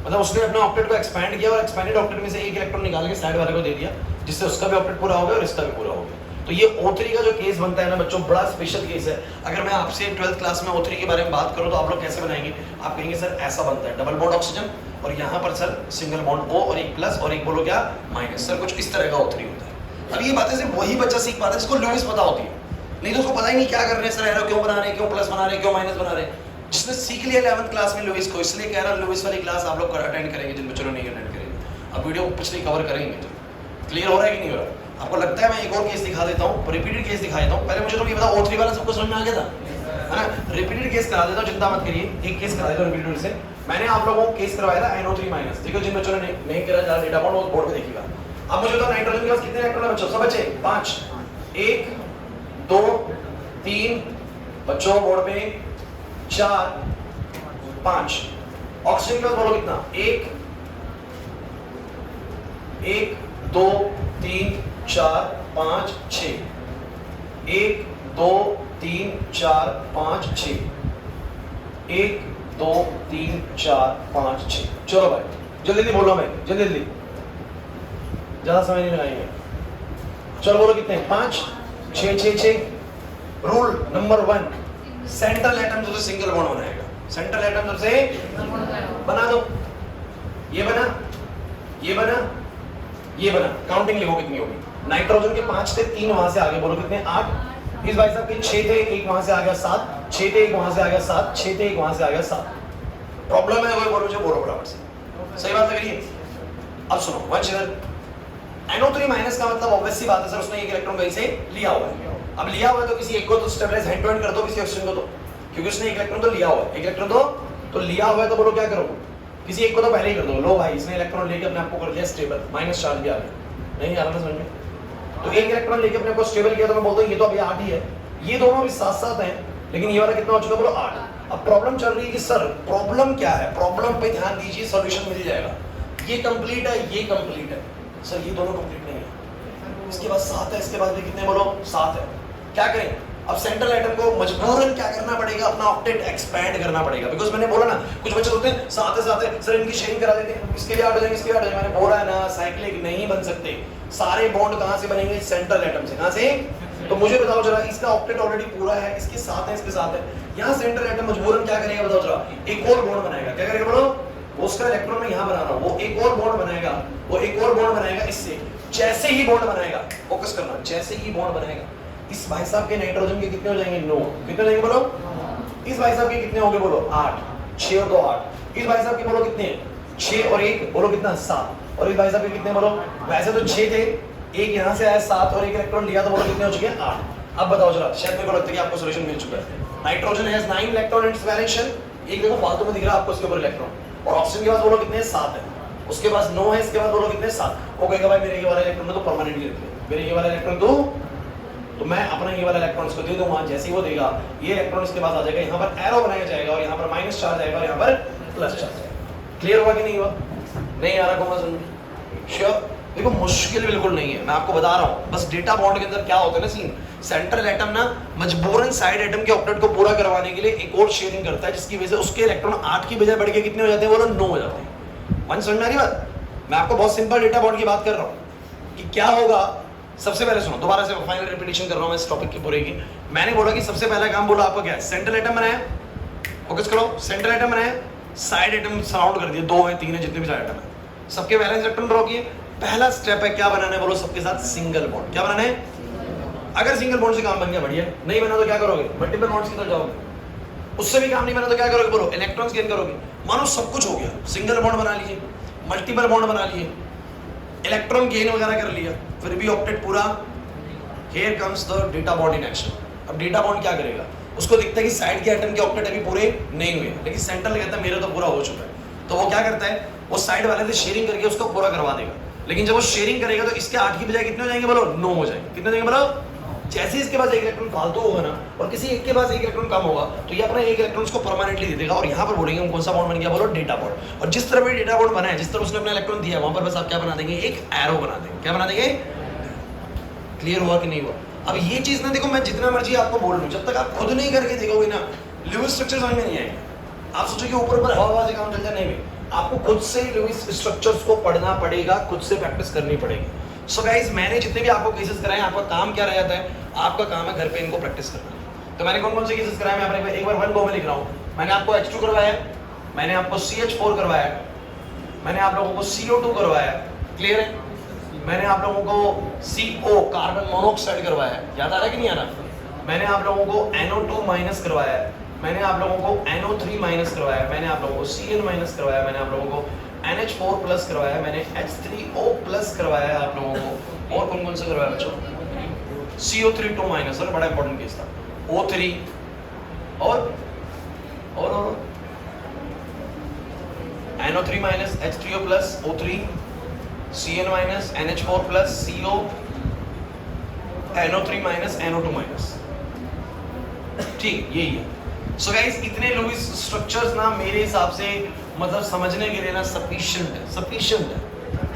मतलब उसने अपने ऑक्टेट को एक्सपैंड किया और एक्सपैंडेड ऑक्टेट में से एक इलेक्ट्रॉन निकाल के साइड वाले को दे दिया, जिससे उसका भी ऑक्टेट पूरा हो गया और इसका भी पूरा हो गया। तो ये O3 का जो केस बनता है ना बच्चों, बड़ा स्पेशल केस है। अगर मैं आपसे 12th क्लास में O3 के बारे में बात करूं तो आप लोग कैसे बनाएंगे? आप कहेंगे सर ऐसा बनता है, डबल बॉन्ड ऑक्सीजन और यहाँ पर सर सिंगल बॉन्ड O और एक प्लस और एक बोलो क्या? माइनस। सर कुछ इस तरह का O3 होता है। अब ये बातें सिर्फ वही बच्चा सीख पाता है जिसको लुईस पता होती है, नहीं तो उसको पता ही नहीं क्या कर रहे हैं सर, एरो क्यों बना रहे हैं, क्यों प्लस बना रहे हैं, क्यों माइनस बना रहे हैं। जिसने सीख लिया 11th क्लास में लुईस को, इसलिए कह रहा हूं लुईस वाली क्लास आप लोग अटेंड करेंगे जिन बच्चों ने नहीं अटेंड करेंगे। अब वीडियो पिछली कवर करेंगे तो क्लियर हो रहा है कि नहीं हो रहा? आपको लगता है मैं एक और केस दिखा देता हूँ, रिपीटेड केस दिखा देता हूँ। पहले मुझे तो ये बताओ O3 वाला सबको समझ में आ गया था, है ना? रिपीटेड केस करा देता हूँ, चिंता मत करिए। एक केस करा देता हूँ रिपीटेड से। मैंने आप लोगों को केस करवाया था NO3 माइनस। देखो जिन बच्चों ने नहीं करा जा डेटा बॉन्ड वो बोर्ड पे देखिएगा। अब मुझे तो नाइट्रोजन के पास कितने इलेक्ट्रॉन है बच्चों? सब बच्चे 5, 1 2 3 बच्चों बोर्ड पे 4 5। ऑक्सीजन के पास बोलो कितना? 1 2 3 4 5 6। 1 2 3 4 5 6। 1 2 3 4 5 6। चलो भाई जल्दी जल्दी बोलो, मैं जल्दी जल्दी, ज्यादा समय नहीं लगाएंगे। चलो बोलो कितने? 5 6 6 6। रूल नंबर 1, सेंट्रल एटम जो सिंगल बॉन्ड बनाएगा, सेंट्रल एटम सबसे बना दो। ये बना, ये बना, ये बना। काउंटिंग लिखो कितनी होगी? नाइट्रोजन के 5 थे, 3 वहां से आगे बोलो कितने? 8। इस भाई साहब के 6 थे, 1 वहां से आ गया 7। 6 थे, 1 वहां से आ गया 7। 6 थे, 1 वहां से आ गया 7। प्रॉब्लम है वो बोलो मुझे, बोलो बराबर से। सही बात है। अब सुनो, वंश NO3 माइनस का मतलब ऑब्वियस सी बात है सर, उसने एक इलेक्ट्रॉन कहीं से लिया हुआ है। अब लिया हुआ है तो किसी एक को तो स्टेबलाइज हैंड टू हैंड कर दो, किसी ऑक्सीजन को तो, क्योंकि उसने एक इलेक्ट्रॉन तो लिया हुआ है। एक इलेक्ट्रॉन तो लिया हुआ है, तो बोलो क्या करो? किसी एक को तो पहले ही कर दो। लो भाई इसने इलेक्ट्रॉन लेके अपने आप को कर लिया स्टेबल, माइनस चार्ज भी आ गया। नहीं आ रहा ना समझ में? तो एक इलेक्ट्रॉन लेके अपने आप को स्टेबल किया, तो मैं बोलता हूँ ये तो अभी 8 ही है। ये दोनों भी साथ साथ हैं, लेकिन ये वाला कितना हो चुका बोलो? 8। अब प्रॉब्लम चल रही है कि सर प्रॉब्लम क्या है? प्रॉब्लम पे ध्यान दीजिए, सॉल्यूशन मिल जाएगा। ये कंप्लीट है, ये कंप्लीट है। सर ये दोनों कंप्लीट नहीं है, इसके बाद 7 है, इसके बाद भी कितने बोलो? 7 है। क्या करें? अब सेंट्रल एटम को मजबूरन क्या करना पड़ेगा? अपना ऑक्टेट एक्सपैंड करना पड़ेगा। बिकॉज मैंने बोला ना, कुछ बच्चे होते हैं 7 है सर, इनकी शेयरिंग करा देते हैं, इसके भी 8 हो जाएंगे, इसके भी 8 हो जाएंगे। मैंने बोला है ना, साइक्लिक नहीं बन सकते। सारे बॉन्ड कहां से बनेंगे? सेंट्रल एटम से। कहां से? तो मुझे बताओ जरा, इसका ऑक्टेट ऑलरेडी पूरा है, इसके 7 है, इसके 7 है। यहाँ सेंट्रल एटम मजबूरन क्या करेगा बताओ जरा? एक और बॉन्ड बनाएगा। क्या करेगा बोलो? उसका इलेक्ट्रॉन मैं यहाँ बना रहा हूँ, वो एक और बॉन्ड बनाएगा, वो एक और बॉन्ड बनाएगा इससे। जैसे ही बॉन्ड बनाएगा, फोकस करना, जैसे ही बॉन्ड बनाएगा, इस भाई साहब के नाइट्रोजन के कितने हो जाएंगे? 9। कितने हो जाएंगे बोलो? इस भाई साहब के कितने होंगे बोलो? 8। 6 और 2 8। इस भाई साहब के बोलो कितने? 6 और 1 बोलो कितना? 7। और इस भाई साहब के कितने बोलो? वैसे तो 6 थे, एक यहाँ से आया 7 और एक इलेक्ट्रॉन लिया, तो बोलो कितने हो चुके हैं? 8। अब बताओ जरा, शायद मेरे को लगता है कि आपको सॉल्यूशन मिल चुका है। Nitrogen has 9 electron in its valence shell. एक देखो फालतू में दिख रहा है आपको इसके ऊपर इलेक्ट्रॉन। और ऑक्सीजन के पास बोलो कितने? 7 है। उसके पास 9 है, इसके बाद बोलो कितने? 7। वो कहेगा भाई मेरे ये वाला इलेक्ट्रॉन तो परमानेंटली रख ले, मेरे ये वाला इलेक्ट्रॉन तो मैं अपना ये वाला इलेक्ट्रॉन इसको दे दूंगा। जैसे ही वो देगा, ये इलेक्ट्रॉन इसके पास आ जाएगा, यहाँ पर एरो बनाया जाएगा और यहाँ पर माइनस चार्ज आएगा और यहाँ पर प्लस चार्ज आएगा। क्लियर हुआ कि नहीं हुआ? नहीं आ रहा कौन समझ? श्योर? देखो मुश्किल बिल्कुल नहीं है, मैं आपको बता रहा हूँ। बस डेटा बॉन्ड के अंदर क्या होता है ना सीन, सेंट्रल एटम ना मजबूरन साइड एटम के ऑक्टेट को पूरा करवाने के लिए एक और शेयरिंग करता है, जिसकी वजह से उसके इलेक्ट्रॉन 8 की बजाय बढ़ के कितने हो जाते हैं बोलो? 9 हो जाते हैं। वन समझ में आ रही बात? मैं आपको बहुत सिंपल डेटा बॉन्ड की बात कर रहा हूँ कि क्या होगा। सबसे पहले सुनो, दोबारा से फाइनल रिपीटेशन कर रहा हूँ मैं इस टॉपिक की पूरे की। मैंने बोला कि सबसे पहला काम बोला आपको क्या है, सेंट्रल एटम बनाया, फोकस करो, सेंट्रल एटम बनाया, साइड एटम सराउंड कर दिए, 2 है 3 है जितने भी साइड एटम है, सबके वैलेंस इलेक्ट्रॉन ड्रॉ किए। पहला स्टेप है क्या बनाना है बोलो, सबके साथ सिंगल बॉन्ड। क्या बनाना है? अगर सिंगल बॉन्ड से काम बन गया बढ़िया, नहीं बना तो क्या करोगे, मल्टीपल बॉन्ड्स की तरफ जाओगे। उससे भी काम नहीं बना तो क्या करोगे बोलो, इलेक्ट्रॉन्स गेन करोगे। मानो सब कुछ हो गया, सिंगल बॉन्ड बना लिए, मल्टीपल बॉन्ड बना लिए, इलेक्ट्रॉन गेन वगैरह कर लिया, फिर भी ऑक्टेट पूरा। Here comes the data bond in action. अब डेटा बॉन्ड क्या करेगा, उसको दिखता है कि साइड के एटम के ऑक्टेट अभी पूरे नहीं हुए, लेकिन सेंट्रल कहता है मेरे तो पूरा हो चुका है। तो वो क्या करता है, वो साइड वाले से शेयरिंग करके उसको पूरा करवा देगा। लेकिन जब वो शेयरिंग करेगा तो इसके 8 की बजाय कितने हो जाएंगे बोलो, 9 हो जाएंगे। कितने हो जाएंगे बोलो? जैसे इसके पास एक इलेक्ट्रॉन फालतू होगा ना और किसी एक के पास एक इलेक्ट्रॉन कम होगा तो ये अपना एक इलेक्ट्रॉन उसको परमानेंटली दे देगा। और यहाँ पर बोलेंगे हम कौन सा बॉन्ड बन गया बोलो, डेटा बॉन्ड। और जिस तरह भी डेटा बॉन्ड बना है, जिस तरह उसने अपना इलेक्ट्रॉन दिया है, वहां पर बस आप क्या बना देंगे, एक एरो बना देंगे। क्या बना देंगे? क्लियर हुआ कि नहीं हुआ? अब ये चीज ना देखो, मैं जितना मर्जी आपको बोल लूं, जब तक आप खुद नहीं करके देखोगे ना, लुईस स्ट्रक्चर समझ में नहीं आएगा। आप सोचो कि ऊपर ऊपर हवा से काम चल जाए, नहीं, आपको खुद से लुईस स्ट्रक्चर्स को पढ़ना पड़ेगा, खुद से प्रैक्टिस करनी पड़ेगी। सो गाइस, मैंने जितने भी आपको केसेस कराए, आपका काम क्या रह जाता है, आपका काम है घर पे इनको प्रैक्टिस करना। तो मैंने कौन कौन से केसेस कराए, मैं अपने एक बार 1 गो में लिख रहा हूँ। मैंने आपको H2 करवाया, मैंने आपको CH4 करवाया, मैंने आप लोगों को CO2 करवाया, क्लियर है? मैंने आप लोगों को CO कार्बन मोनोऑक्साइड करवाया, याद आ रहा है कि नहीं आ रहा? मैंने आप लोगों को NO2 माइनस करवाया, मैंने आप लोगों को NO3 माइनस करवाया, मैंने आप लोगों को Cl माइनस करवाया, मैंने आप लोगों को NH4 प्लस करवाया, मैंने H3O प्लस करवाया है आप लोगों को। और कौन कौन सा करवाया बच्चों? CO3 2 माइनस, और बड़ा इंपॉर्टेंट केस था। O3 और NO3 minus H3O plus O3, Cl minus NH4 plus CO, NO3 minus NO2 minus. ठीक, यही है। सो गाइस, इतने लुईस स्ट्रक्चर्स ना मेरे हिसाब से मतलब समझने के लिए ना सफिशिएंट है।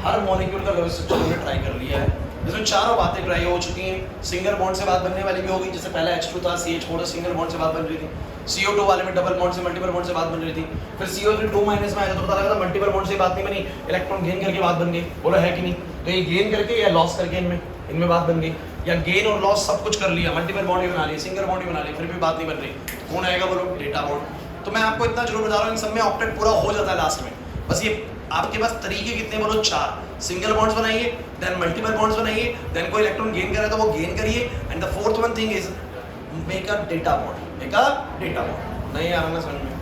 हर मॉलिक्यूल का लुईस स्ट्रक्चर हमने ट्राई कर लिया है, जिसमें चारों बातें ट्राई हो चुकी हैं। सिंगल बॉन्ड से बात बनने वाली भी होगी, जैसे पहला H2 था, CH4 सिंगल बॉन्ड से बात बन रही थी। CO2 वाले में डबल बॉन्ड से मल्टीपल बॉन्ड से बात बन रही थी। फिर CO3 2 माइनस में आया तो पता लगा था मल्टीपल बॉन्ड से बात नहीं बनी, इलेक्ट्रॉन गेन करके बात बन गई। बोला है कि नहीं? तो ये गेन करके या लॉस करके इनमें बात बन गई, या गेन और लॉस सब कुछ कर लिया, मल्टीपल बॉन्ड भी बना लिया, सिंगल बॉन्ड भी बना लिया, फिर भी बात नहीं बन रही। कौन आएगा बोलो? Data bond. तो मैं आपको इतना जरूर बता रहा हूँ, इन सब में ऑक्टेट पूरा हो जाता है लास्ट में। बस ये आपके पास तरीके कितने बोलो? 4। सिंगल बॉन्ड्स बनाइए, देन मल्टीपल बॉन्ड्स बनाइए, देन कोई इलेक्ट्रॉन गेन करे तो वो गेन करिए, and the fourth one thing is make a data bond. Make a data bond. नहीं आ रहा ना समझ में?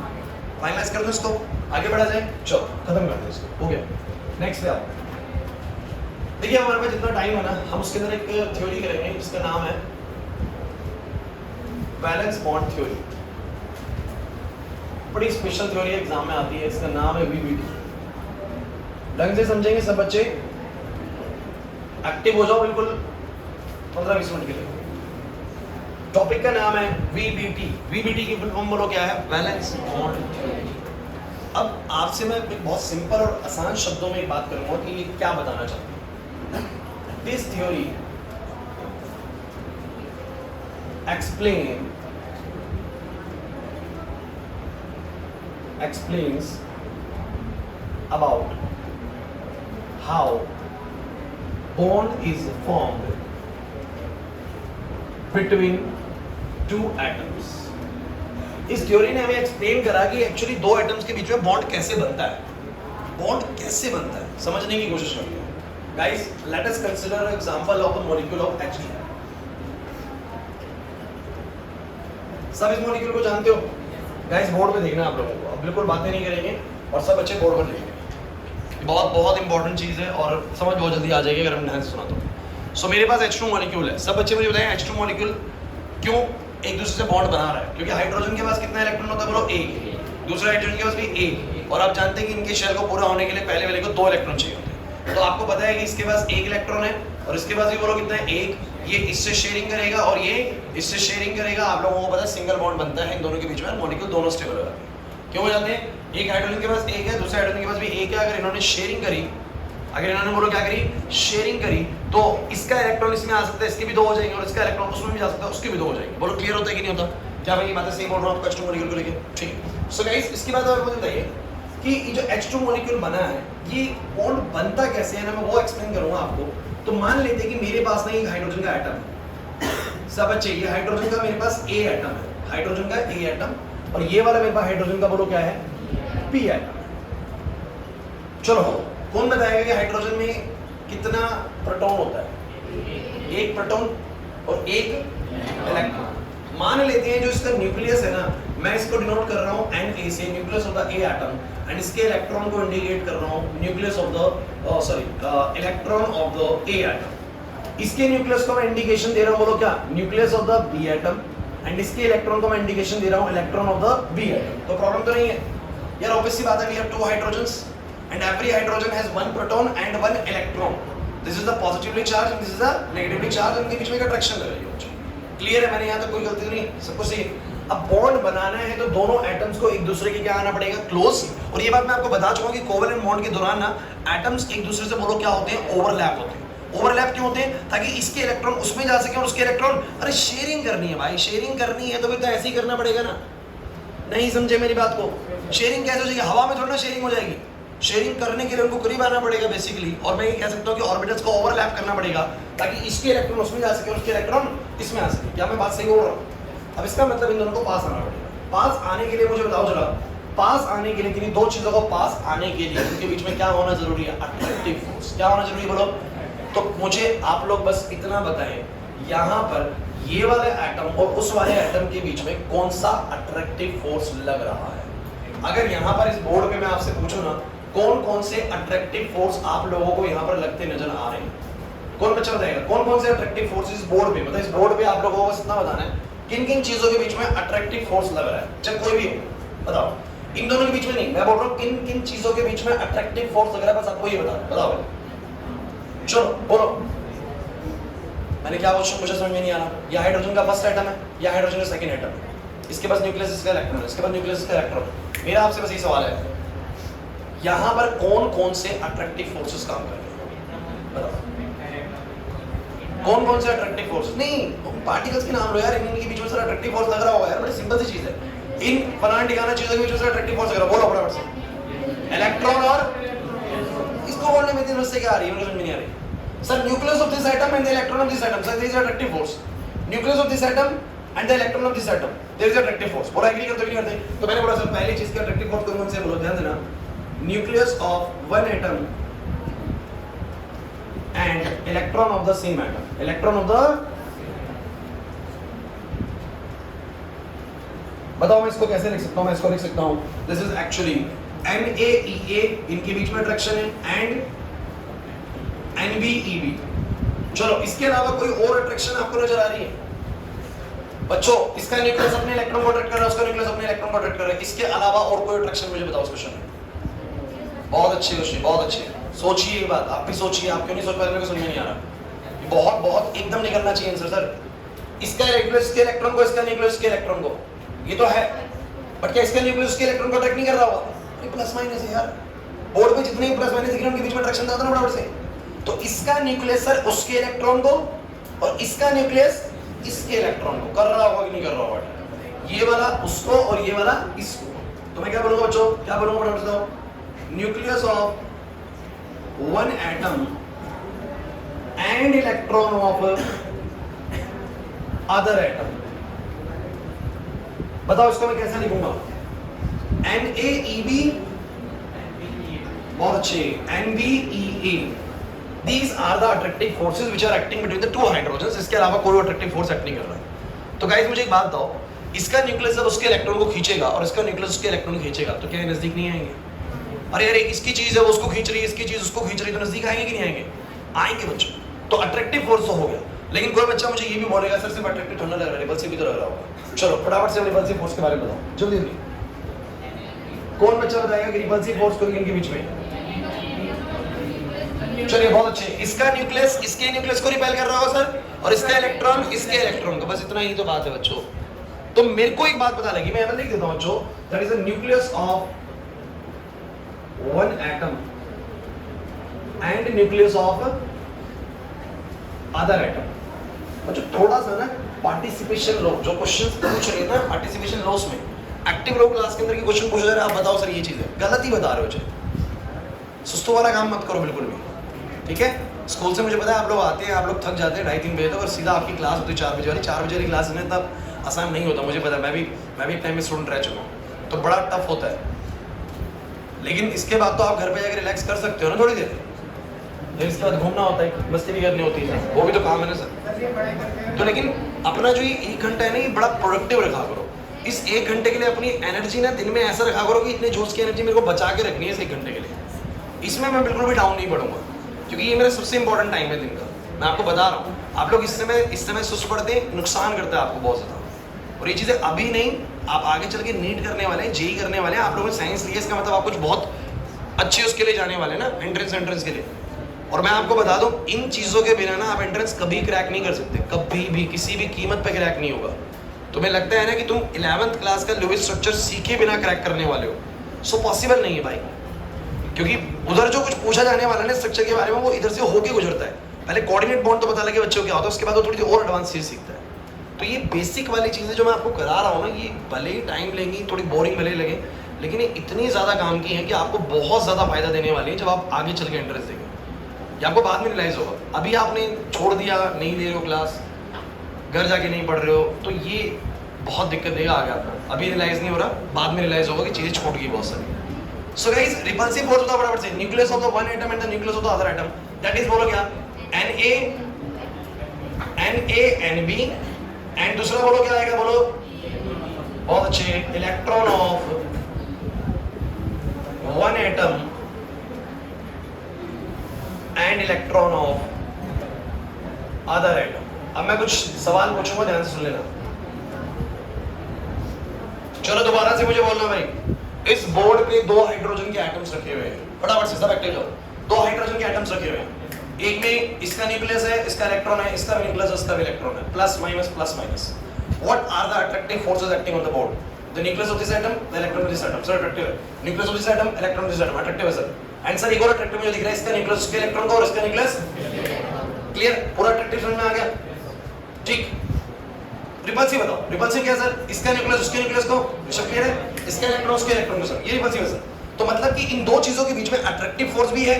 फाइनलाइज कर दो इसको, आगे बढ़ा जाए। चलो खत्म कर दो इसको, हो गया। नेक्स्ट पे आओ। देखिए, हमारे पास जितना टाइम है ना, हम उसके अंदर एक थ्योरी करेंगे जिसका नाम है वैलेंस बॉन्ड थ्योरी। बड़ी स्पेशल थ्योरी एग्जाम में आती है, इसका नाम है VBT। ढंग से समझेंगे सब बच्चे, एक्टिव हो जाओ बिल्कुल 15-20 मिनट के लिए। टॉपिक का नाम है VBT। VBT की फुल फॉर्म बोलो क्या है? Valence bond theory. अब आपसे मैं बहुत सिंपल और आसान शब्दों में एक बात करूंगा कि ये क्या बताना चाहते हैं। This theory explains about how bond is formed between two atoms। इस थ्योरी ने हमें एक्सप्लेन करा कि एक्चुअली दो एटम्स के बीच में बॉन्ड कैसे बनता है। बॉन्ड कैसे बनता है समझने की कोशिश करते हैं। Guys, let us consider example of the molecule of H2। सब इस मॉलिक्यूल को जानते हो? गाइस, बोर्ड पे देखना आप लोगों को, अब बिल्कुल बातें नहीं करेंगे और सब बच्चे बोर्ड पर लिखेंगे। बहुत बहुत इंपॉर्टेंट चीज़ है और समझ बहुत जल्दी आ जाएगी अगर हम ध्यान से सुना तो। सो मेरे पास H2 मॉलिक्यूल है। सब बच्चे मुझे बताएं H2 मॉलिक्यूल क्यों एक दूसरे से बॉन्ड बना रहा है? क्योंकि हाइड्रोजन के पास कितना इलेक्ट्रॉन होता है बोलो? एक। दूसरा हाइड्रोजन के पास भी एक। और आप जानते हैं कि इनके शेल को पूरा होने के लिए पहले वाले को 2 इलेक्ट्रॉन चाहिए होते हैं। तो आपको पता है कि इसके पास 1 इलेक्ट्रॉन है और इसके पास भी बोलो कितना है? 1। ये इससे शेयरिंग करेगा और ये इससे शेयरिंग करेगा। आप लोगों को पता है सिंगल बॉन्ड बनता है इन दोनों के बीच में, मॉलिक्यूल दोनों स्टेबल हो जाते हैं। क्यों हो जाते हैं? एक हाइड्रोजन के पास 1 है, दूसरे हाइड्रोजन के पास भी 1 है। अगर इन्होंने शेयरिंग करी, अगर इन्होंने बोलो क्या करी? शेयरिंग करी, तो इसका इलेक्ट्रॉन इसमें आ सकता है, इसके भी 2 हो जाएंगे, और इसका इलेक्ट्रॉन उसमें भी जा सकता है, उसके भी 2 हो जाएंगे। बोलो क्लियर होता है कि नहीं होता? क्या मैं ये बातें सही बोल रहा हूँ आपको H2 मॉलिक्यूल को लेके? ठीक। सो गाइस, इसकी बात आपको बताइए कि कि ये जो H2 मॉलिक्यूल बना है ये बॉन्ड बनता कैसे है ना, मैं वो एक्सप्लेन करूंगा आपको। तो मान लेते हैं कि मेरे पास ना एक हाइड्रोजन का एटम है सब बच्चे, ये हाइड्रोजन का मेरे पास A एटम है, हाइड्रोजन का A एटम, और ये वाला मेरे पास हाइड्रोजन का बोलो क्या है, P एटम। चलो कौन बताएगा कि हाइड्रोजन में कितना प्रोटॉन होता है, एक प्रोटॉन और एक इलेक्ट्रॉन। मान लेते हैं जो इसका न्यूक्लियस है ना, मैं इसको डिनोट कर रहा हूं Na से, nucleus of the A atom, and इसके इलेक्ट्रॉन को इंडिकेट कर रहा हूं nucleus of the electron of the A atom. इसके न्यूक्लियस को मैं इंडिकेशन दे रहा हूं, बोलो क्या, nucleus of the B atom, and इसके इलेक्ट्रॉन को मैं इंडिकेशन दे रहा हूं electron of the B atom. तो प्रॉब्लम तो नहीं है यार, ऑब्वियस सी बात है, we have two hydrogens and every hydrogen has one proton and one electron. This is the positively charged and this is the negatively charged, उनके बीच में एक अट्रैक्शन लग रही है मुझे। क्लियर है, मैंने यहाँ तक कोई गलती नहीं, सबको सही। अब बॉन्ड बनाना है तो दोनों एटम्स को एक दूसरे के क्या आना पड़ेगा, क्लोज। और ये बात मैं आपको बता चुका हूँ कि कोवेलेंट बॉन्ड के दौरान ना एटम्स एक दूसरे से बोलो क्या होते हैं, ओवरलैप होते हैं। ओवरलैप क्यों होते हैं, ताकि इसके इलेक्ट्रॉन उसमें जा सके और उसके इलेक्ट्रॉन, अरे शेयरिंग करनी है भाई, शेयरिंग करनी है तो फिर तो ऐसे ही करना पड़ेगा ना। नहीं समझे मेरी बात को, शेयरिंग कैसे हो जाएगी, हवा में थोड़ा ना शेयरिंग हो जाएगी। शेयरिंग करने के लिए उनको करीब आना पड़ेगा बेसिकली, और मैं ये कह सकता हूँ कि ऑर्बिटल्स को ओवरलैप करना पड़ेगा ताकि इसके इलेक्ट्रॉन उसमें जा सके और उसके इलेक्ट्रॉन इसमें आ सके। क्या मैं बात सही बोल रहा हूँ? अब इसका मतलब इन दोनों को पास आना पड़ेगा। पास आने के लिए मुझे बताओ जरा, पास आने के लिए किन्हीं दो चीजों को पास आने के लिए उनके बीच में क्या होना जरूरी है, अट्रैक्टिव फोर्स। क्या होना जरूरी है बोलो? तो मुझे आप लोग बस इतना बताएं, यहाँ पर ये वाले एटम और उस वाले एटम के बीच में कौन सा अट्रैक्टिव फोर्स लग रहा है। अगर यहाँ पर इस बोर्ड पे मैं आपसे पूछूं ना, कौन कौन से अट्रैक्टिव फोर्स आप लोगों को यहाँ पर लगते नजर आ रहे हैं, कौन बच्चा बताएगा कौन कौन से अट्रैक्टिव फोर्स इस बोर्ड पे, मतलब इस बोर्ड पे आप लोगों को बस इतना बताना है किन किन चीजों के बीच में अट्रैक्टिव फोर्स लग रहा है। चाहे कोई भी हो बताओ, इन दोनों के बीच में नहीं, मैं बोल रहा हूँ किन किन चीजों के बीच में अट्रैक्टिव फोर्स लग रहा है, बस आपको ये बताओ। चलो बोलो, मैंने क्या क्वेश्चन मुझे समझ में नहीं आ रहा। या हाइड्रोजन का फर्स्ट एटम है या हाइड्रोजन का सेकंड एटम है, इसके पास न्यूक्लियस इसका इलेक्ट्रॉन है, इसके पास न्यूक्लियस इसका इलेक्ट्रॉन है। मेरा आपसे बस यही सवाल है, यहाँ पर कौन कौन से अट्रैक्टिव फोर्सेस काम कर रहे हैं बताओ, कौन कौन से अट्रैक्टिव फोर्सेस। नहीं पार्टिकल्स के नाम लो यार, इनके बीच में सर अट्रैक्टिव फोर्स लग रहा होगा यार, बड़ी सिंपल सी चीज है, इन फलाना ठिकाना चीजों के बीच में सर अट्रैक्टिव फोर्स लग रहा है, बोलो फटाफट से। इलेक्ट्रॉन और इसको बोलने में इतनी से क्या आ रही है, मुझे समझ में नहीं आ रही। Sir nucleus of this atom and the electron of this atom, sir this is attractive force. Nucleus of this atom and the electron of this atom, there is attractive force. बोला एग्री करते नहीं करते? तो मैंने बोला sir पहली चीज का अट्रैक्टिव फोर्स कौन से, बोलो ध्यान देना, nucleus of one atom and electron of the same atom, electron of the, बताओ मैं इसको कैसे लिख सकता हूँ, मैं इसको लिख सकता हूँ, this is actually NaEA, इनके बीच में अट्रैक्शन है, and NBEB। चलो इसके अलावा कोई और अट्रैक्शन आपको नजर आ रही है बच्चों? इसका न्यूक्लियस अपने इलेक्ट्रॉन को अट्रैक्ट कर रहा है, उसका न्यूक्लियस अपने इलेक्ट्रॉन को अट्रैक्ट कर रहा है, इसके अलावा और कोई अट्रैक्शन मुझे बताओ इस क्वेश्चन में। बहुत अच्छे क्वेश्चन, बहुत अच्छे, सोचिए एक बात, आप भी सोचिए, आप क्यों नहीं सोच पा रहे, मेरे को समझ में नहीं आ रहा। बहुत बहुत एकदम निकलना चाहिए आंसर सर। इसका न्यूक्लियस के इलेक्ट्रॉन को, इसका न्यूक्लियस के इलेक्ट्रॉन को, ये तो है, बट क्या इसका न्यूक्लियस के इलेक्ट्रॉन को अट्रैक्ट नहीं कर रहा होगा? ये प्लस माइनस है यार, बोर्ड पे जितने प्लस माइनस दिख रहे हैं उनके बीच में अट्रैक्शन था ना बराबर से। तो इसका न्यूक्लियस सर उसके इलेक्ट्रॉन को और इसका न्यूक्लियस इसके इलेक्ट्रॉन को कर रहा होगा कि नहीं कर रहा होगा, ये वाला उसको और ये वाला इसको। तो मैं क्या बोलूंगा बच्चों, क्या बोलूंगा बराबर बताओ, nucleus of one atom and electron of other atom। बताओ इसको मैं कैसे लिखूंगा, NaEB, बहुत अच्छे, NBEA। These are the attractive forces which are acting between the two hydrogens। इसके अलावा कोई अट्रैक्टिव फोर्स एक्ट नहीं कर रहा। तो गाइस मुझे एक बात बताओ, इसका न्यूक्लियस जब उसके इलेक्ट्रॉन को खींचेगा और इसका न्यूक्लियस उसके इलेक्ट्रॉन को खींचेगा तो क्या नजदीक नहीं आएंगे? अरे यार इसकी चीज है वो उसको खींच रही है, इसकी चीज उसको खींच रही है, तो नजदीक आएंगे कि नहीं आएंगे? आएंगे बच्चों। तो अट्रैक्टिव फोर्स तो हो गया, लेकिन कोई बच्चा मुझे ये भी बोलेगा सर सिर्फ अट्रैक्टिव थोड़ा लग रहा है, रिपल्सिव भी तो लग रहा होगा। चलो फटाफट से रिपल्सिव फोर्स के बारे में बताओ जल्दी जल्दी। कौन बच्चा बताएगा कि रिपल्सिव फोर्स को इनके बीच में? चलिए बहुत अच्छे, इसका न्यूक्लियस इसके न्यूक्लियस को रिपेल कर रहा होगा सर, और इसका इलेक्ट्रॉन इसके इलेक्ट्रॉन को, बस इतना ही तो बात है बच्चों। तो मेरे को एक बात पता लगी, मैं यहाँ लिख देता हूँ बच्चों, that is the nucleus of one atom and nucleus of other atom। बच्चों थोड़ा सा ना पार्टिसिपेशन लो, जो क्वेश्चंस पूछ रहे हैं ना पार्टिसिपेशन लो उसमें, एक्टिव रहो क्लास के अंदर की क्वेश्चन पूछा जा रहा है, आप बताओ सर ये चीज़ है, गलत ही बता रहे हो। चाहे सुस्तों वाला काम मत करो बिल्कुल भी, ठीक है। स्कूल से मुझे पता है आप लोग आते हैं, आप लोग थक जाते हैं 2:30-3 बजे तक और सीधा आपकी क्लास होती है 4 बजे वाली। 4 बजे वाली क्लास में तब आसान नहीं होता, मुझे पता है, मैं भी एक टाइम में स्टूडेंट रह चुका हूँ, तो बड़ा टफ होता है। लेकिन इसके बाद तो आप घर पे जाकर रिलैक्स कर सकते हो ना थोड़ी देर, लेकिन इसके बाद घूमना होता है, मस्ती भी करनी होती है, वो भी तो काम है ना सर। तो लेकिन अपना जो ये 1 घंटा है ना, ये बड़ा प्रोडक्टिव रखा करो। इस 1 घंटे के लिए अपनी एनर्जी ना दिन में ऐसा रखा करो कि इतने जोश की एनर्जी मेरे को बचा के रखनी है इस 1 घंटे के लिए। इसमें मैं बिल्कुल भी डाउन नहीं पड़ूंगा, क्योंकि ये मेरा सबसे इंपॉर्टेंट टाइम है दिन का। मैं आपको बता रहा हूँ, आप लोग इस समय सुस्त पड़ते हैं, नुकसान करता है आपको बहुत ज़्यादा। और ये चीज़ें अभी नहीं, आप आगे चल के नीट करने वाले हैं, जेई करने वाले हैं, आप लोगों ने साइंस लिया, इसका मतलब आप कुछ बहुत अच्छे उसके लिए जाने वाले हैं ना, एंट्रेंस के लिए। और मैं आपको बता दूं, इन चीज़ों के बिना ना आप एंट्रेंस कभी क्रैक नहीं कर सकते, कभी भी, किसी भी कीमत पे क्रैक नहीं होगा। तुम्हें लगता है ना कि तुम 11th क्लास का लुईस स्ट्रक्चर सीखे बिना क्रैक करने वाले हो, सो पॉसिबल नहीं है भाई। क्योंकि उधर जो कुछ पूछा जाने वाला है ना स्ट्रक्चर के बारे में, वो इधर से होके गुजरता है। पहले कोऑर्डिनेट बॉन्ड तो पता लगे बच्चों क्या होता है, उसके बाद वो थोड़ी और एडवांस चीज़ सीखता है। तो ये बेसिक वाली चीज़ें जो मैं आपको करा रहा हूँ ना, ये भले ही टाइम लेंगी, थोड़ी बोरिंग भले लगे, लेकिन ये इतनी ज़्यादा काम की है कि आपको बहुत ज़्यादा फायदा देने वाली है जब आप आगे चल के एंट्रेंस देंगे। ये आपको बाद में रियलाइज़ होगा। अभी आपने छोड़ दिया, नहीं ले रहे हो क्लास, घर जाके नहीं पढ़ रहे हो, तो ये बहुत दिक्कत देगा आगे आपको। अभी रियलाइज़ नहीं हो रहा, बाद में रियलाइज़ होगा कि चीज़ें छूट गई बहुत सारी। सो गाइस, रिपल्सिव फोर्स होता है बराबर से nucleus of the one atom and the nucleus of the other atom, that is बोलो क्या, Na NB, एंड दूसरा बोलो क्या आएगा, बोलो बहुत अच्छे, electron of one atom and electron of other atom. अब मैं कुछ सवाल पूछूंगा, ध्यान से सुन लेना। चलो दोबारा से मुझे बोलना भाई, इस बोर्ड पे 2 हाइड्रोजन के एटम्स रखे हुए हैं, फटाफट से सब एक्टिव जाओ। 2 हाइड्रोजन के एटम्स रखे हुए हैं, एक में इसका न्यूक्लियस है, इसका इलेक्ट्रॉन है, इसका न्यूक्लियस, इसका भी इलेक्ट्रॉन है, plus minus. What are the attractive forces acting on the board? The nucleus of this atom, the electron of this atom. Sir, attractive है। Nucleus of this atom, electron of this atom, attractive है sir. And sir एक और attractive मुझे दिख रहा है, इसका nucleus, इसके इलेक्ट्रॉन का और इसका nucleus। Clear? पूरा attractive समझ में आ गया? ठीक। रिपल्सिव बताओ, रिपल्सिव क्या सर? इसका न्यूक्लियस, उसके न्यूक्लियस को, सब क्लियर है? इसका इलेक्ट्रॉन, उसके इलेक्ट्रॉन को सर, ये रिपल्सिव है सर। तो मतलब कि इन 2 चीजों के बीच में अट्रैक्टिव फोर्स भी है,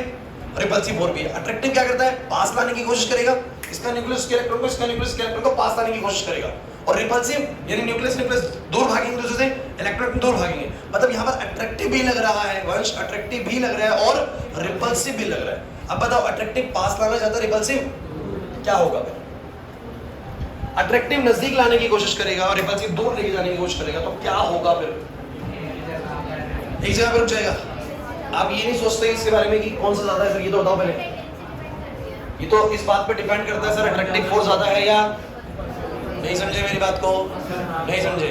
रिपल्सिव फोर्स भी है। अट्रैक्टिव क्या करता है? पास लाने की कोशिश करेगा, इसका न्यूक्लियस के इलेक्ट्रॉन को, इसका न्यूक्लियस के इलेक्ट्रॉन को पास लाने की कोशिश करेगा। और रिपल्सिव यानी न्यूक्लियस दूर भागेंगे दूसरे से, इलेक्ट्रॉन दूर भागेंगे। मतलब यहाँ पर अट्रैक्टिव भी लग रहा है वंश, अट्रैक्टिव भी लग रहा है और रिपल्सिव भी लग रहा है। अब बताओ, अट्रैक्टिव पास लाना चाहता है, रिपल्सिव क्या होगा फिर? अट्रैक्टिव नजदीक लाने की कोशिश करेगा और रिपल्सिव दूर लेके जाने की कोशिश करेगा, तो क्या होगा फिर? एक जगह पे रुक जाएगा। आप ये नहीं सोचते इसके बारे में कि कौन सा ज्यादा है सर, ये तो बताओ पहले। ये तो इस बात पे डिपेंड करता है सर, अट्रैक्टिव फोर्स ज्यादा है या नहीं। समझे मेरी बात को? नहीं समझे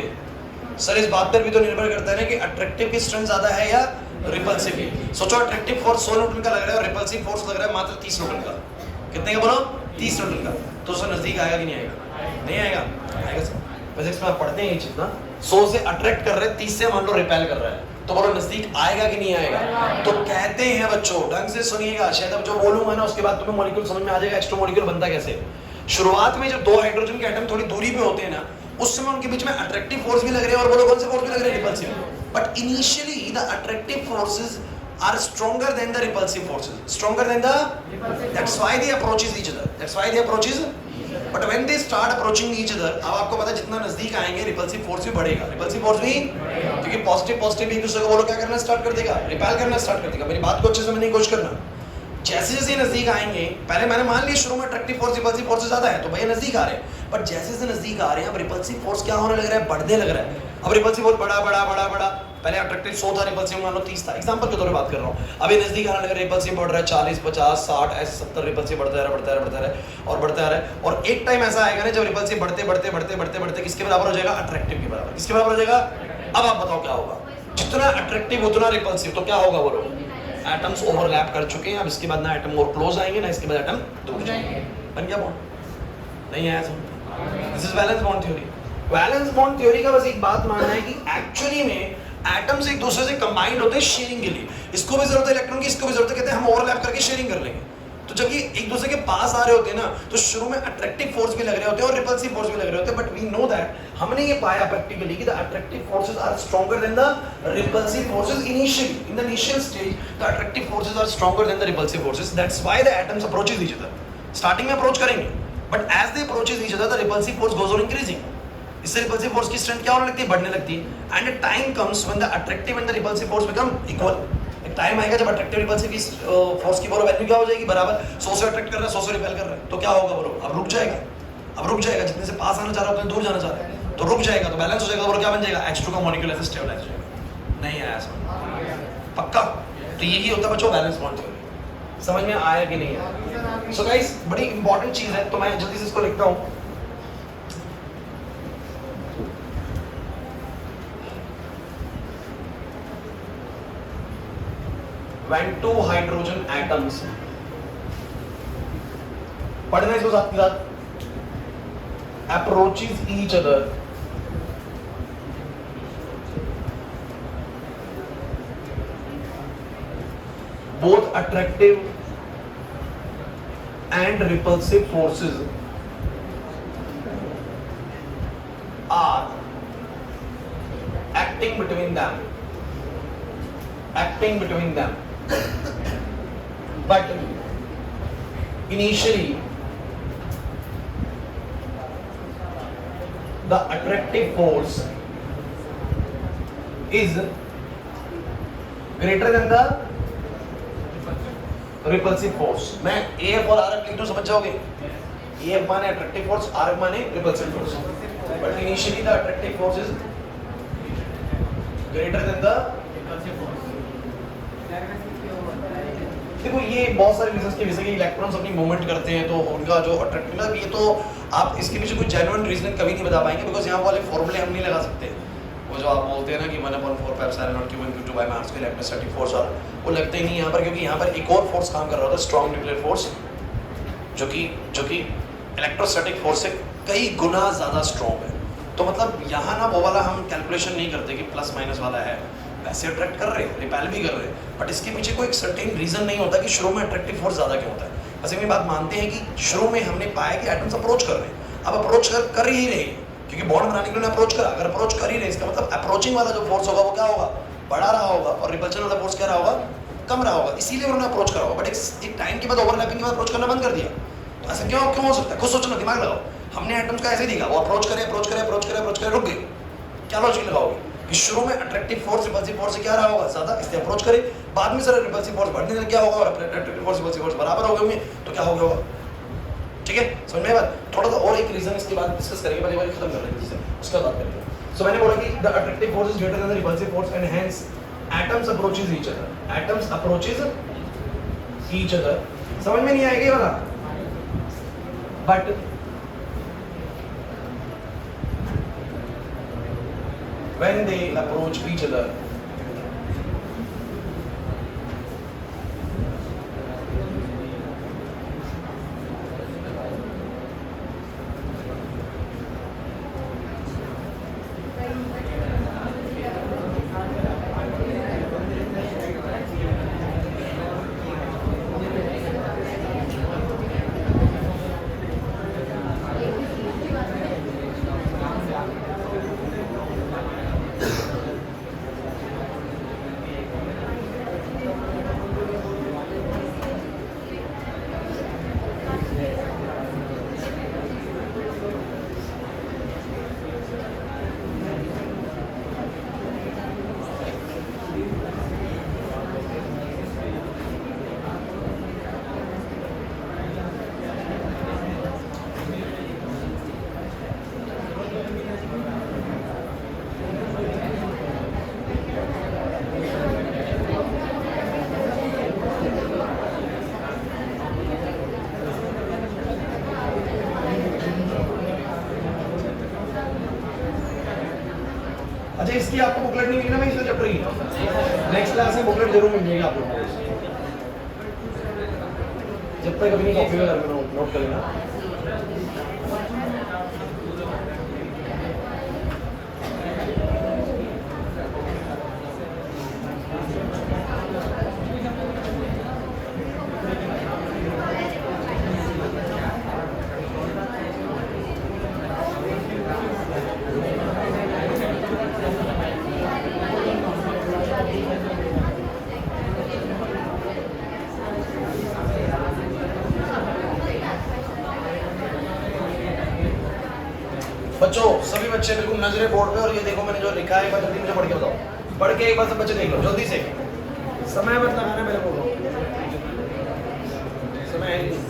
सर, इस बात पर भी तो निर्भर करता है ना कि अट्रैक्टिव की स्ट्रेंथ ज्यादा है या रिपल्सिव की। सोचो, अट्रैक्टिव फोर्स 100 न्यूटन का लग रहा है और रिपल्सिव फोर्स लग रहा है मात्र 30 न्यूटन का। कितने का बोलो? 30 न्यूटन का। तो सर नजदीक आएगा कि नहीं आएगा? नहीं आएगा, आएगा सर। फिजिक्स में आप पढ़ते हैं ये चीज ना, 100 से अट्रैक्ट कर रहे हैं, 30 से मान लो रिपेल कर रहा है, तो बोलो नजदीक आएगा कि नहीं आएगा? तो कहते हैं बच्चों, ढंग से सुनिएगा, शायद अब जो बोलूंगा ना उसके बाद तुम्हें मॉलिक्यूल समझ में आ जाएगा, एक्स्ट्रा मॉलिक्यूल बनता कैसे। शुरुआत में जब 2 हाइड्रोजन के एटम थोड़ी दूरी पे होते हैं ना, उस समय उनके बीच में अट्रैक्टिव फोर्स भी लग रहे हैं और बोलो कौन से फोर्स भी लग रहे हैं? Repulsive. But initially the attractive forces are stronger than the repulsive forces, stronger than the, that's why they approaches each other, that's why they approaches, but when they start approaching each other, अब आपको पता है जितना नजदीक आएंगे repulsive force भी बढ़ेगा, repulsive force भी, क्योंकि पॉजिटिव एक दूसरे को बोलो क्या करना स्टार्ट कर देगा, रिपेल करना स्टार्ट कर देगा। मेरी बात को अच्छे से समझने की कोशिश करना। जैसे जैसे नजदीक आएंगे, पहले मैंने मान लिया शुरू में अट्रैक्टिव फोर्स रिपल्सिव फोर्स से ज्यादा है, तो भैया नजदीक आ रहे हैं, बट जैसे जैसे नजदीक आ रहे हैं अब रिपल्सिव फोर्स क्या होने लग रहा है? बढ़ने लग रहा है। अब रिपल्सिव फोर्स बड़ा, पहले अट्रैक्टिव 100 था, रिपल्सिव मान लो 30 था, एग्जांपल के तौर पे बात कर रहा हूँ। अभी नजदीक आने लग रहा है, रिपल्सिव बढ़ रहा है 40, 50, 60, ऐसे 70 रिपल्सिव बढ़ता है और एक टाइम ऐसा आएगा ना जब रिपल्सिव बढ़ते किसके बराबर हो जाएगा? अट्रैक्टिव के बराबर। किसके बराबर हो जाएगा? अब आप बताओ क्या होगा? जितना अट्रैक्टिव उतना रिपल्सिव, तो क्या होगा बोलो? एटम्स ओवरलैप कर चुके हैं, अब इसके बाद ना एटम और क्लोज आएंगे ना इसके बाद एटम दूर जाएंगे। बन गया बॉन्ड? नहीं आया समझ? This is valence bond theory. Valence bond theory का बस एक बात मानना है कि एक्चुअली में एटम्स एक दूसरे से कंबाइंड होते हैं शेयरिंग के लिए। इसको भी जरूरत है इलेक्ट्रॉन की, इसको भी जरूरत है, कहते हैं हम ओवरलैप करके शेयरिंग कर लेंगे। तो जब ये एक दूसरे के पास आ रहे होते हैं ना, तो शुरू में अट्रैक्टिव फोर्स भी लग रहे होते हैं और रिपल्सिव फोर्स भी लग रहे होते हैं, बट वी नो दैट, हमने ये पाया प्रैक्टिकली कि the attractive forces are stronger than the repulsive forces initially, in the initial stage the attractive forces are stronger than the repulsive forces, that's why the atoms approaches each other. Starting में approach करेंगे, but as they approaches each other the repulsive force goes on increasing, इससे repulsive force की strength क्या होने लगती है, बढ़ने लगती है, and a time comes when the attractive and the repulsive force become equal. एक टाइम आएगा जब अट्रैक्टिव रिपल्सिव की फोर्स की वैल्यू क्या हो जाएगी, बराबर, 100 से अट्रैक्ट कर रहा है, 100 से रिपेल कर रहा है, तो क्या होगा बोलो, अब रुक जाएगा, अब रुक जाएगा, जितने से पास आना चाह रहा है उतने दूर जाना चाह रहा है, तो रुक जाएगा, तो बैलेंस हो जाएगा, और क्या बन जाएगा, H2 का मॉलिक्यूल ऐसे स्टेबलाइज हो जाएगा। नहीं आया समझ, पक्का, तो यही होता है बच्चों बैलेंस बॉन्ड थ्योरी। समझ में आया कि नहीं आया? सो गाइस बड़ी इंपॉर्टेंट चीज है, तो मैं जल्दी से इसको लिखता हूँ। When two hydrogen atoms, पढ़ना इसको साथ के साथ, approaches each other, both attractive and repulsive forces are acting between them, but initially the attractive force is greater than the repulsive force। मैं AF और RF लिख दूं, समझ जाओगे, AF माने attractive force, RF माने repulsive force, but initially the attractive force is greater than the repulsive force। देखो ये बहुत सारे रीजंस की वजह से इलेक्ट्रॉन्स अपनी मूवमेंट करते हैं, तो उनका जो अट्रैक्टिव, ये तो आप इसके पीछे कोई जेन्युइन रीजन कभी नहीं बता पाएंगे, बिकॉज यहाँ वाले फॉर्मूले हम नहीं लगा सकते। वो जो आप बोलते हैं ना कि 1/4πε0 q1 q2 मास के इलेक्ट्रोस्टैटिक फोर्स, और वो लगते ही नहीं यहाँ पर, क्योंकि यहाँ पर एक और फोर्स काम कर रहा होता है, स्ट्रॉन्ग न्यूक्लियर फोर्स, जो कि इलेक्ट्रोस्टैटिक फोर्स से कई गुना ज़्यादा स्ट्रॉन्ग है। तो मतलब यहाँ ना वो वाला हम कैलकुलेशन नहीं करते कि प्लस माइनस वाला है, वैसे अट्रैक्ट कर रहे हैं, रिपेल भी कर रहे हैं, बट इसके पीछे कोई एक सर्टेन रीजन नहीं होता कि शुरू में अट्रैक्टिव फोर्स ज़्यादा क्यों होता है। बस ये बात मानते हैं कि शुरू में हमने पाया कि एटम्स अप्रोच कर रहे हैं, अब अप्रोच कर ही रहे हैं, क्योंकि बॉन्ड बनाने के लिए अप्रोच करा, अगर अप्रोच कर ही रहे, इसका मतलब अप्रोचिंग वाला जो फोर्स होगा वो क्या होगा, बढ़ा रहा होगा, और रिपल्शन वाला फोर्स क्या रहा होगा, कम रहा होगा, इसीलिए उन्होंने अप्रोच करा होगा। बट एक टाइम के बाद, ओवरलैपिंग के बाद अप्रोच करना बंद कर दिया, तो ऐसा क्यों हो सकता है, खुद सोचना, दिमाग लगाओ। हमने एटम्स का ऐसे ही देखा, वो अप्रोच करे, रुक गए, क्या लॉजिक लगाओगे कि शुरू में अट्रैक्टिव फोर्स रिपल्सिव फोर्स से क्या रहा होगा, ज्यादा, इसलिए अप्रोच करे, बाद में सर रिपल्सिव फोर्स बढ़ने लग गया होगा और अट्रैक्टिव फोर्स रिपल्सिव फोर्स बराबर हो गए होंगे, तो क्या हो गया होगा। ठीक है, समझ में बात? थोड़ा सा और एक रीजन इसके बाद डिस्कस करेंगे, पहले बार खत्म कर लेंगे इसे, उसका बात करेंगे। सो मैंने बोला कि the attractive force is greater than the repulsive force and hence atoms approaches each other. समझ में नहीं आएगा ये वाला, but when they approach each other, अच्छा इसकी आपको बुकलेट नहीं मिली ना, मैं इसका चैप्टर की नेक्स्ट क्लास में बुकलेट जरूर मिल जाएगी आप लोगों को, जब तक अपनी कॉपी में नोट कर लेना। बच्चों सभी बच्चे बिल्कुल नजरे बोर्ड पे, और ये देखो मैंने जो लिखा है एक बार जल्दी मुझे पढ़ के बताओ। पढ़ के एक बार सब बच्चे देख लो जल्दी से, समय मत लगाना मेरे को, समय है नहीं।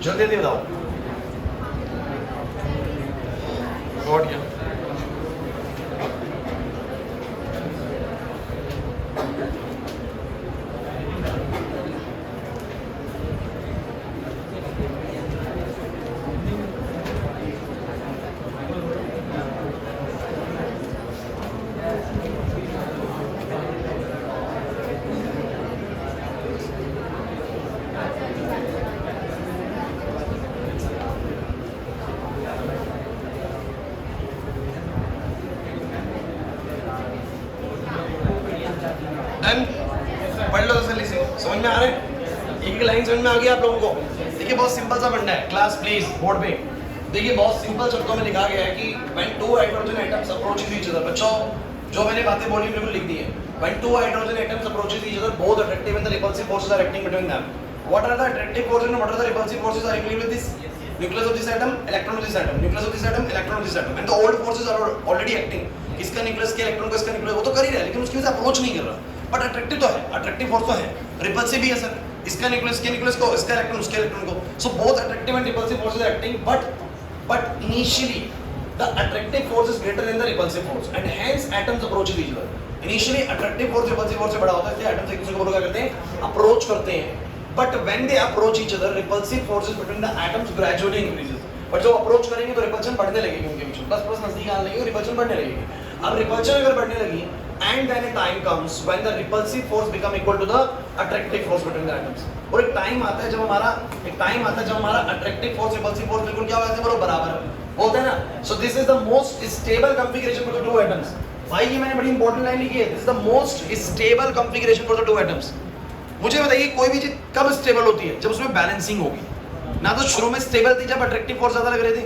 जल्दी जल्दी बताओ। नोट किया। पढ़ लो तसल्ली से, समझ में आ रहा है? एक लाइन समझ में आ गई आप लोगों को? देखिए बहुत सिंपल सा पढ़ना है। क्लास प्लीज बोर्ड पे देखिए, बहुत सिंपल शब्दों में लिखा गया है कि when two hydrogen atoms approaches each other, बच्चों जो मैंने बातें बोली बिल्कुल लिख दी है। when two hydrogen atoms approaches each other, both attractive and the repulsive forces are acting between them. What are the attractive forces and what are the repulsive forces are acting with this nucleus of this atom, electron of this atom, nucleus of this atom, electron of this atom, and the old forces are already acting. इसका nucleus के electron का इसका nucleus वो तो कर ही रहा है, लेकिन उसकी वजह से अप्रोच नहीं कर रहा। बट अट्रैक्टिव तो है, अट्रैक्टिव फोर्स तो है, रिपल्सिव भी है सर, इसका न्यूक्लियस के न्यूक्लियस को, इसका इलेक्ट्रॉन उसके इलेक्ट्रॉन को। So both attractive and repulsive forces are acting, but initially the attractive force is greater than the repulsive force and hence atoms approaches each other. Initially attractive force repulsive force से बड़ा होता है, इसलिए atoms एक दूसरे को क्या करते हैं, अप्रोच करते हैं। but when they approach each other, repulsive forces between the atoms gradually increases. But जब अप्रोच करेंगे तो रिपल्शन बढ़ने लगेगी उनके बीच में, प्लस प्लस नजदीक आने लगेगी, रिपल्शन बढ़ने लगेगी। अब रिपल्शन अगर बढ़ने लगी and then a time comes when the repulsive force become equal to the attractive force between the atoms. और एक टाइम आता है जब हमारा attractive force repulsive force बिल्कुल क्या हो जाते हैं, बराबर बराबर होता है ना। so this is the most stable configuration for the two atoms. भाई ये मैंने बड़ी इंपॉर्टेंट लाइन लिखी है, this is the most stable configuration for the two atoms. मुझे बताइए कोई भी चीज कब स्टेबल होती है, जब उसमें बैलेंसिंग होगी। ना तो शुरू में स्टेबल थी जब अट्रैक्टिव फोर्स ज्यादा लग रहे थे,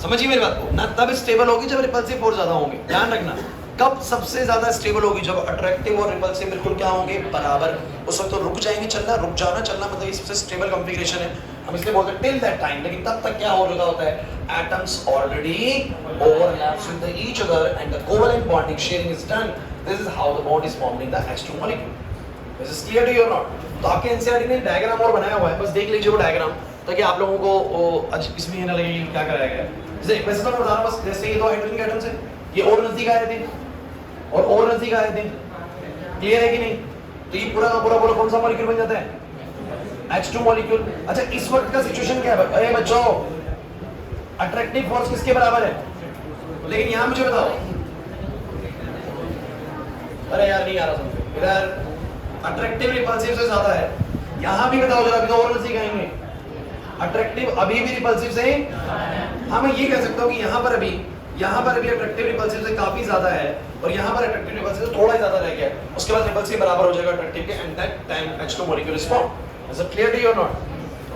समझिए मेरी बात को, ना तब स्टेबल होगी जब रिपल्सिव फोर्स ज्यादा होंगे। ध्यान रखना, कब सबसे ज्यादा स्टेबल होगी, जब अट्रैक्टिव और रिपल्सिव बिल्कुल क्या होंगे, बराबर। उस वक्त तो रुक जाएंगे चलना, रुक जाना चलना मतलब ये सबसे स्टेबल कॉन्फ़िगरेशन है, हम इसलिए बोलते हैं टिल दैट टाइम। लेकिन तब तक क्या हो रहा होता है, atoms already overlaps with each other and the covalent bonding sharing is done. This is how the bond is formed in the H2 molecule. This is clear to you और not? तो आपके एनसीईआरटी ने diagram और बनाया हुआ है, बस देख लीजिए वो डायग्राम, ताकि आप लोगों को इसमें ना लगे क्या कराया गया है। जैसे वैसे तो मैं बता रहा हूं, बस जैसे ये दो हाइड्रोजन के एटम्स हैं, ये और नजदीक आए थे और नजदीक आए थे, क्लियर है कि नहीं? तो ये पूरा का पूरा कौन सा मॉलिक्यूल बन जाता है, H2 मॉलिक्यूल। अच्छा इस वक्त का सिचुएशन क्या है? अरे बच्चों अट्रैक्टिव फोर्स किसके बराबर है? लेकिन यहां मुझे बताओ, अरे यार नहीं आ रहा समझ, इधर अट्रैक्टिव रिपल्सिव से ज्यादा है, यहां भी बताओ जरा, अभी तो और नजदीक आएंगे। अट्रैक्टिव अभी भी रिपल्सिव से, हाँ मैं ये कह सकता हूं कि यहां पर अभी अट्रैक्टिव रिपल्सिव से काफी ज्यादा है और यहां पर अट्रैक्टिव रिपल्सिव से थोड़ा ही ज्यादा रह गया, उसके बाद रिपल्सिव बराबर हो जाएगा अट्रैक्टिव के, and that time H2 molecule is formed. Is it clear to you और नॉट?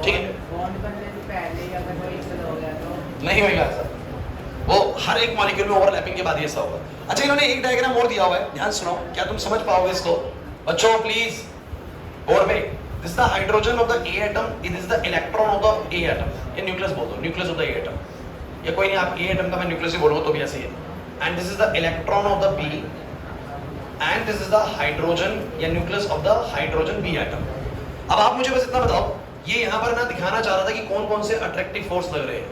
ठीक है, बॉन्ड बनने से पहले ही अगर कोई चला हो गया तो नहीं होगा सर, वो हर एक मॉलिक्यूल में ओवरलैपिंग के बाद ही ऐसा होगा। अच्छा इन्होंने एक डायग्राम और दिया हुआ है, ध्यान सुनो, क्या तुम समझ पाओगे इसको बच्चों प्लीज? बोर्ड पे, this the hydrogen of the A atom, it is the electron of the A atom, ये न्यूक्लियस बोल दो, nucleus of the A atom, ये कोई नहीं, आप A atom का मैं न्यूक्लियस ही बोलूंगा तो भी ऐसे ही है। And this is the electron of the B and this is the hydrogen या nucleus of the hydrogen B atom। अब आप मुझे बस इतना बताओ, ये यहाँ पर ना दिखाना चाह रहा था कि कौन कौन से अट्रैक्टिव फोर्स लग रहे हैं,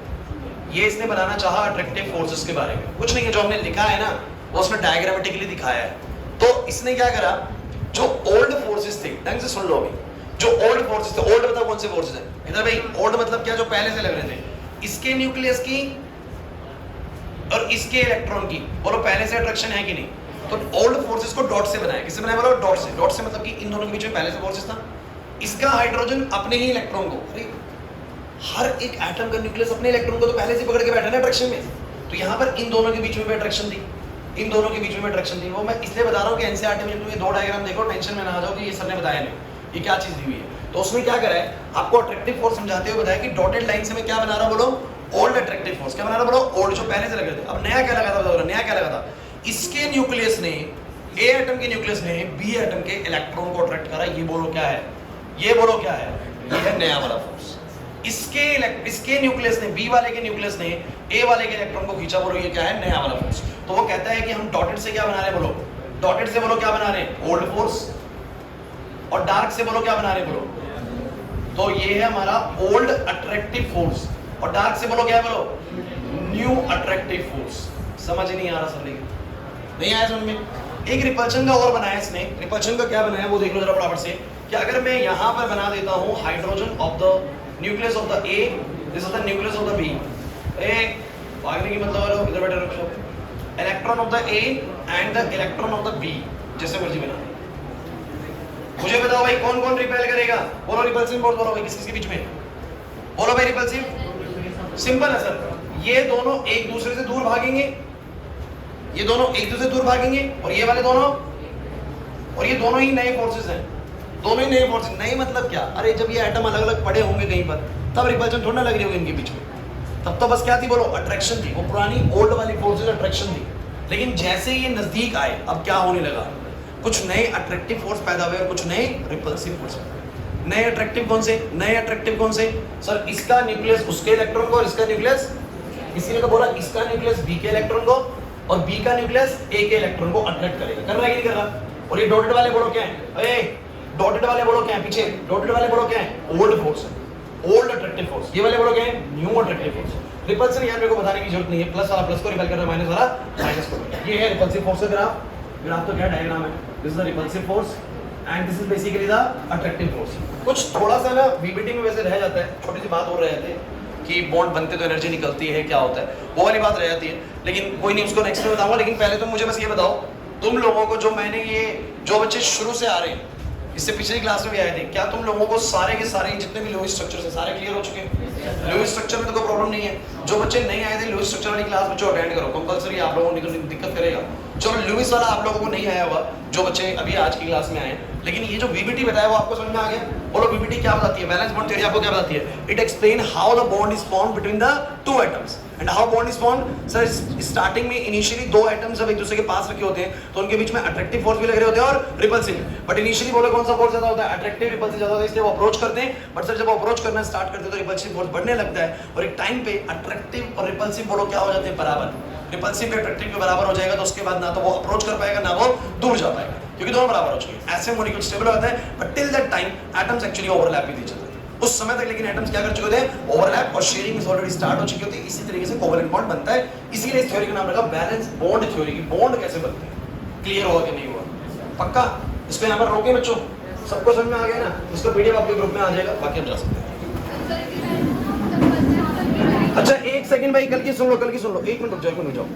ये इसने बनाना चाहा अट्रैक्टिव फोर्सेस के बारे में, कुछ नहीं है, जो हमने लिखा है ना वो उसने डायग्रामेटिकली दिखाया है। तो इसने क्या करा, जो ओल्ड फोर्सेस थे, ढंग से सुन लो अभी, जो ओल्ड फोर्सेस थे, ओल्ड बताओ कौन से फोर्सेस हैं इधर भाई, ओल्ड मतलब क्या, जो पहले से लग रहे थे, इसके न्यूक्लियस की और इसके इलेक्ट्रॉन की, बोलो पहले से अट्रैक्शन है कि नहीं? तो ओल्ड फोर्सेस को डॉट से बनाया, किससे बनाया बोलो? डॉट से। डॉट से मतलब कि इन दोनों के बीच में पहले से फोर्सेस था, इसका हाइड्रोजन अपने ही इलेक्ट्रॉन को, अरे हर एक एटम का न्यूक्लियस अपने इलेक्ट्रॉन को तो पहले से पकड़ के बैठा है अट्रैक्शन में, तो यहाँ पर इन दोनों के बीच में भी अट्रैक्शन थी, इन दोनों के बीच में अट्रैक्शन थी। वो मैं इसलिए बता रहा हूँ कि एनसीईआरटी में तुम ये दो डायग्राम देखो, टेंशन में ना आ जाओ कि ये सर ने बताया नहीं ये क्या चीज दी हुई है। तो उसमें क्या करा है, आपको अट्रैक्टिव फोर्स समझाते हुए बताया कि डॉटेड लाइन से मैं क्या बना रहा हूँ बोलो, ओल्ड अट्रैक्टिव फोर्स। क्या बना रहा बोलो? ओल्ड, जो पहले से लगे थे। अब नया क्या लगा था, नया क्या लगा था, इसके न्यूक्लियस ने ए एटम के न्यूक्लियस ने बी एटम के इलेक्ट्रॉन को अट्रैक्ट करा, ये बोलो क्या है, ये बोलो क्या है, ये है नया वाला फोर्स। इसके न्यूक्लियस ने, बी वाले के न्यूक्लियस ने ए वाले के इलेक्ट्रॉन को खींचा, बोलो ये क्या है, नया वाला फोर्स। तो वो कहता है कि हम डॉटेड से क्या बना रहे हैं, बोलो डॉटेड से बोलो क्या बना रहे हैं, ओल्ड फोर्स, और डार्क से बोलो क्या बना रहे हैं, बोलो, तो ये है हमारा ओल्ड अट्रैक्टिव फोर्स, और डार्क से बोलो क्या है, बोलो न्यू अट्रैक्टिव फोर्स। समझ नहीं आ रहा सर, लेकिन नहीं आया समझ में। एक रिपल्शन का और बनाया इसने, रिपल्शन का क्या बनाया वो देख लो जरा फटाफट से, कि अगर मैं यहां पर बना देता हूं hydrogen of the nucleus of the A, this is the nucleus of the B, A भागने की मतलब है इधर बैठे रखो, electron of the A and the electron of the B, जैसे मर्जी बना। मुझे बताओ भाई कौन कौन रिपेल करेगा, बोलो रिपल्सिव फोर्स, बोलो भाई किसके बीच में, बोलो भाई रिपल्सिव। सिंपल है सर, ये दोनों एक दूसरे से दूर भागेंगे, ये दोनों एक दूसरे से दूर भागेंगे, और ये वाले दोनों, और ये दोनों ही नए फोर्सेस हैं, दोनों ही नए फोर्सेस। नए मतलब क्या, अरे जब ये एटम अलग अलग पड़े होंगे कहीं पर, तब रिपल्शन थोड़ा ना लग रही होगी इनके बीच में, तब तो बस क्या थी, बोलो अट्रैक्शन थी, वो पुरानी ओल्ड वाली फोर्सेस अट्रैक्शन थी। लेकिन जैसे ये नजदीक आए, अब क्या होने लगा, कुछ नए अट्रैक्टिव फोर्स पैदा हुए और कुछ नए रिपल्सिव फोर्स। नए अट्रैक्टिव कौन से, नए अट्रैक्टिव कौन से सर, इसका न्यूक्लियस उसके इलेक्ट्रॉन को, और इसका न्यूक्लियस, इसीलिए तो बोला इसका न्यूक्लियस बी के इलेक्ट्रॉन को और बी का न्यूक्लियस ए के इलेक्ट्रॉन को अट्रैक्ट करेगा, कर रहा है कि नहीं कर रहा। और ये डॉटेड वाले बोलो क्या है, अरे डॉटेड वाले बोलो क्या है, पीछे डॉटेड वाले बोलो क्या है, ओल्ड फोर्स है, ओल्ड अट्रैक्टिव फोर्स। ये वाले बोलो क्या है, न्यू अट्रैक्टिव फोर्स। रिपल्सन यार मेरे को बताने की जरूरत नहीं है, प्लस वाला प्लस को रिपेल कर रहा है, माइनस वाला माइनस को। ये है रिपल्सिव फोर्स का ग्राफ, ग्राफ तो क्या डायग्राम है, this is the repulsive force and this is basically the attractive force. कुछ थोड़ा सा ना वीबीटी में वैसे रह जाता है, छोटी सी बात हो रहे थे कि बॉन्ड बनते तो एनर्जी निकलती है, क्या होता है, वो वाली बात रह जाती है, लेकिन कोई नहीं, उसको नेक्स्ट में बताऊंगा। लेकिन पहले तो मुझे बस ये बताओ, तुम लोगों को जो मैंने ये, जो बच्चे शुरू से आ रहे हैं, इससे पिछली क्लास में भी आए थे, क्या तुम लोगों को सारे के सारे जितने भी लुईस स्ट्रक्चर है सारे क्लियर हो चुके हैं? लुईस स्ट्रक्चर में तो कोई प्रॉब्लम नहीं है। जो बच्चे नहीं आए थे लुईस स्ट्रक्चर वाली क्लास, बच्चों अटेंड करो, कंपलसरी आप लोगों को दिक्कत करेगा। चलो लुईस वाला आप लोगों को नहीं आया होगा, जो बच्चे अभी आज की क्लास में आए हैं, लेकिन ये जो वीबीटी बताया वो आपको समझ में आ गया। बोलो वीबीटी क्या बताती है, बैलेंस बॉन्ड थ्योरी आपको क्या बताती है? It explain how the bond is formed between the two atoms and how bond is formed. Sir starting में इनिशियली दो एटम्स जब एक दूसरे के पास रखे होते हैं तो उनके बीच में अट्रैक्टिव फोर्स भी लग रहे होते हैं और रिपल्सिव, बट इनिशियली बोलो कौन सा फोर्स ज्यादा होता है, अट्रैक्टिव, रिपल्सिव ज्यादा होता है, इसलिए वो अप्रोच करते हैं। बट सर जब वो अप्रोच करना स्टार्ट करते हैं तो रिपल्सिव फोर्स बढ़ने लगता है, और एक टाइम पे अट्रैक्टिव और रिपल्सिव बोलो क्या हो जाते हैं, बराबर। रिपल्सिव का अट्रैक्टिव के बराबर हो जाएगा तो उसके बाद ना तो वो अप्रोच कर पाएगा ना वो दूर जा पाएगा, क्योंकि दोनों बराबर हो चुके हैं। ऐसे मॉलिक्यूल स्टेबल होता है, but till that time atoms actually overlap भी चलते थे उस समय तक, लेकिन एटम्स क्या कर चुके थे, ओवरलैप और शेयरिंग इज ऑलरेडी स्टार्ट हो चुकी होती है। इसी तरीके से कोवलेंट बॉन्ड बनता है, इसीलिए इस थ्योरी का नाम रखा बैलेंस बॉन्ड थ्योरी की। बॉन्ड कैसे बनते हैं, क्लियर हुआ कि नहीं हुआ? पक्का इसको यहाँ पर रोके बच्चों, सबको समझ में आ गया ना? इसका पीडीएफ आपके ग्रुप में आ जाएगा, बाकी हम जा सकते हैं। अच्छा एक सेकंड भाई, कल की सुन लो, कल की सुन लो, एक मिनट रुक जाओ, एक मिनट रुक जाओ।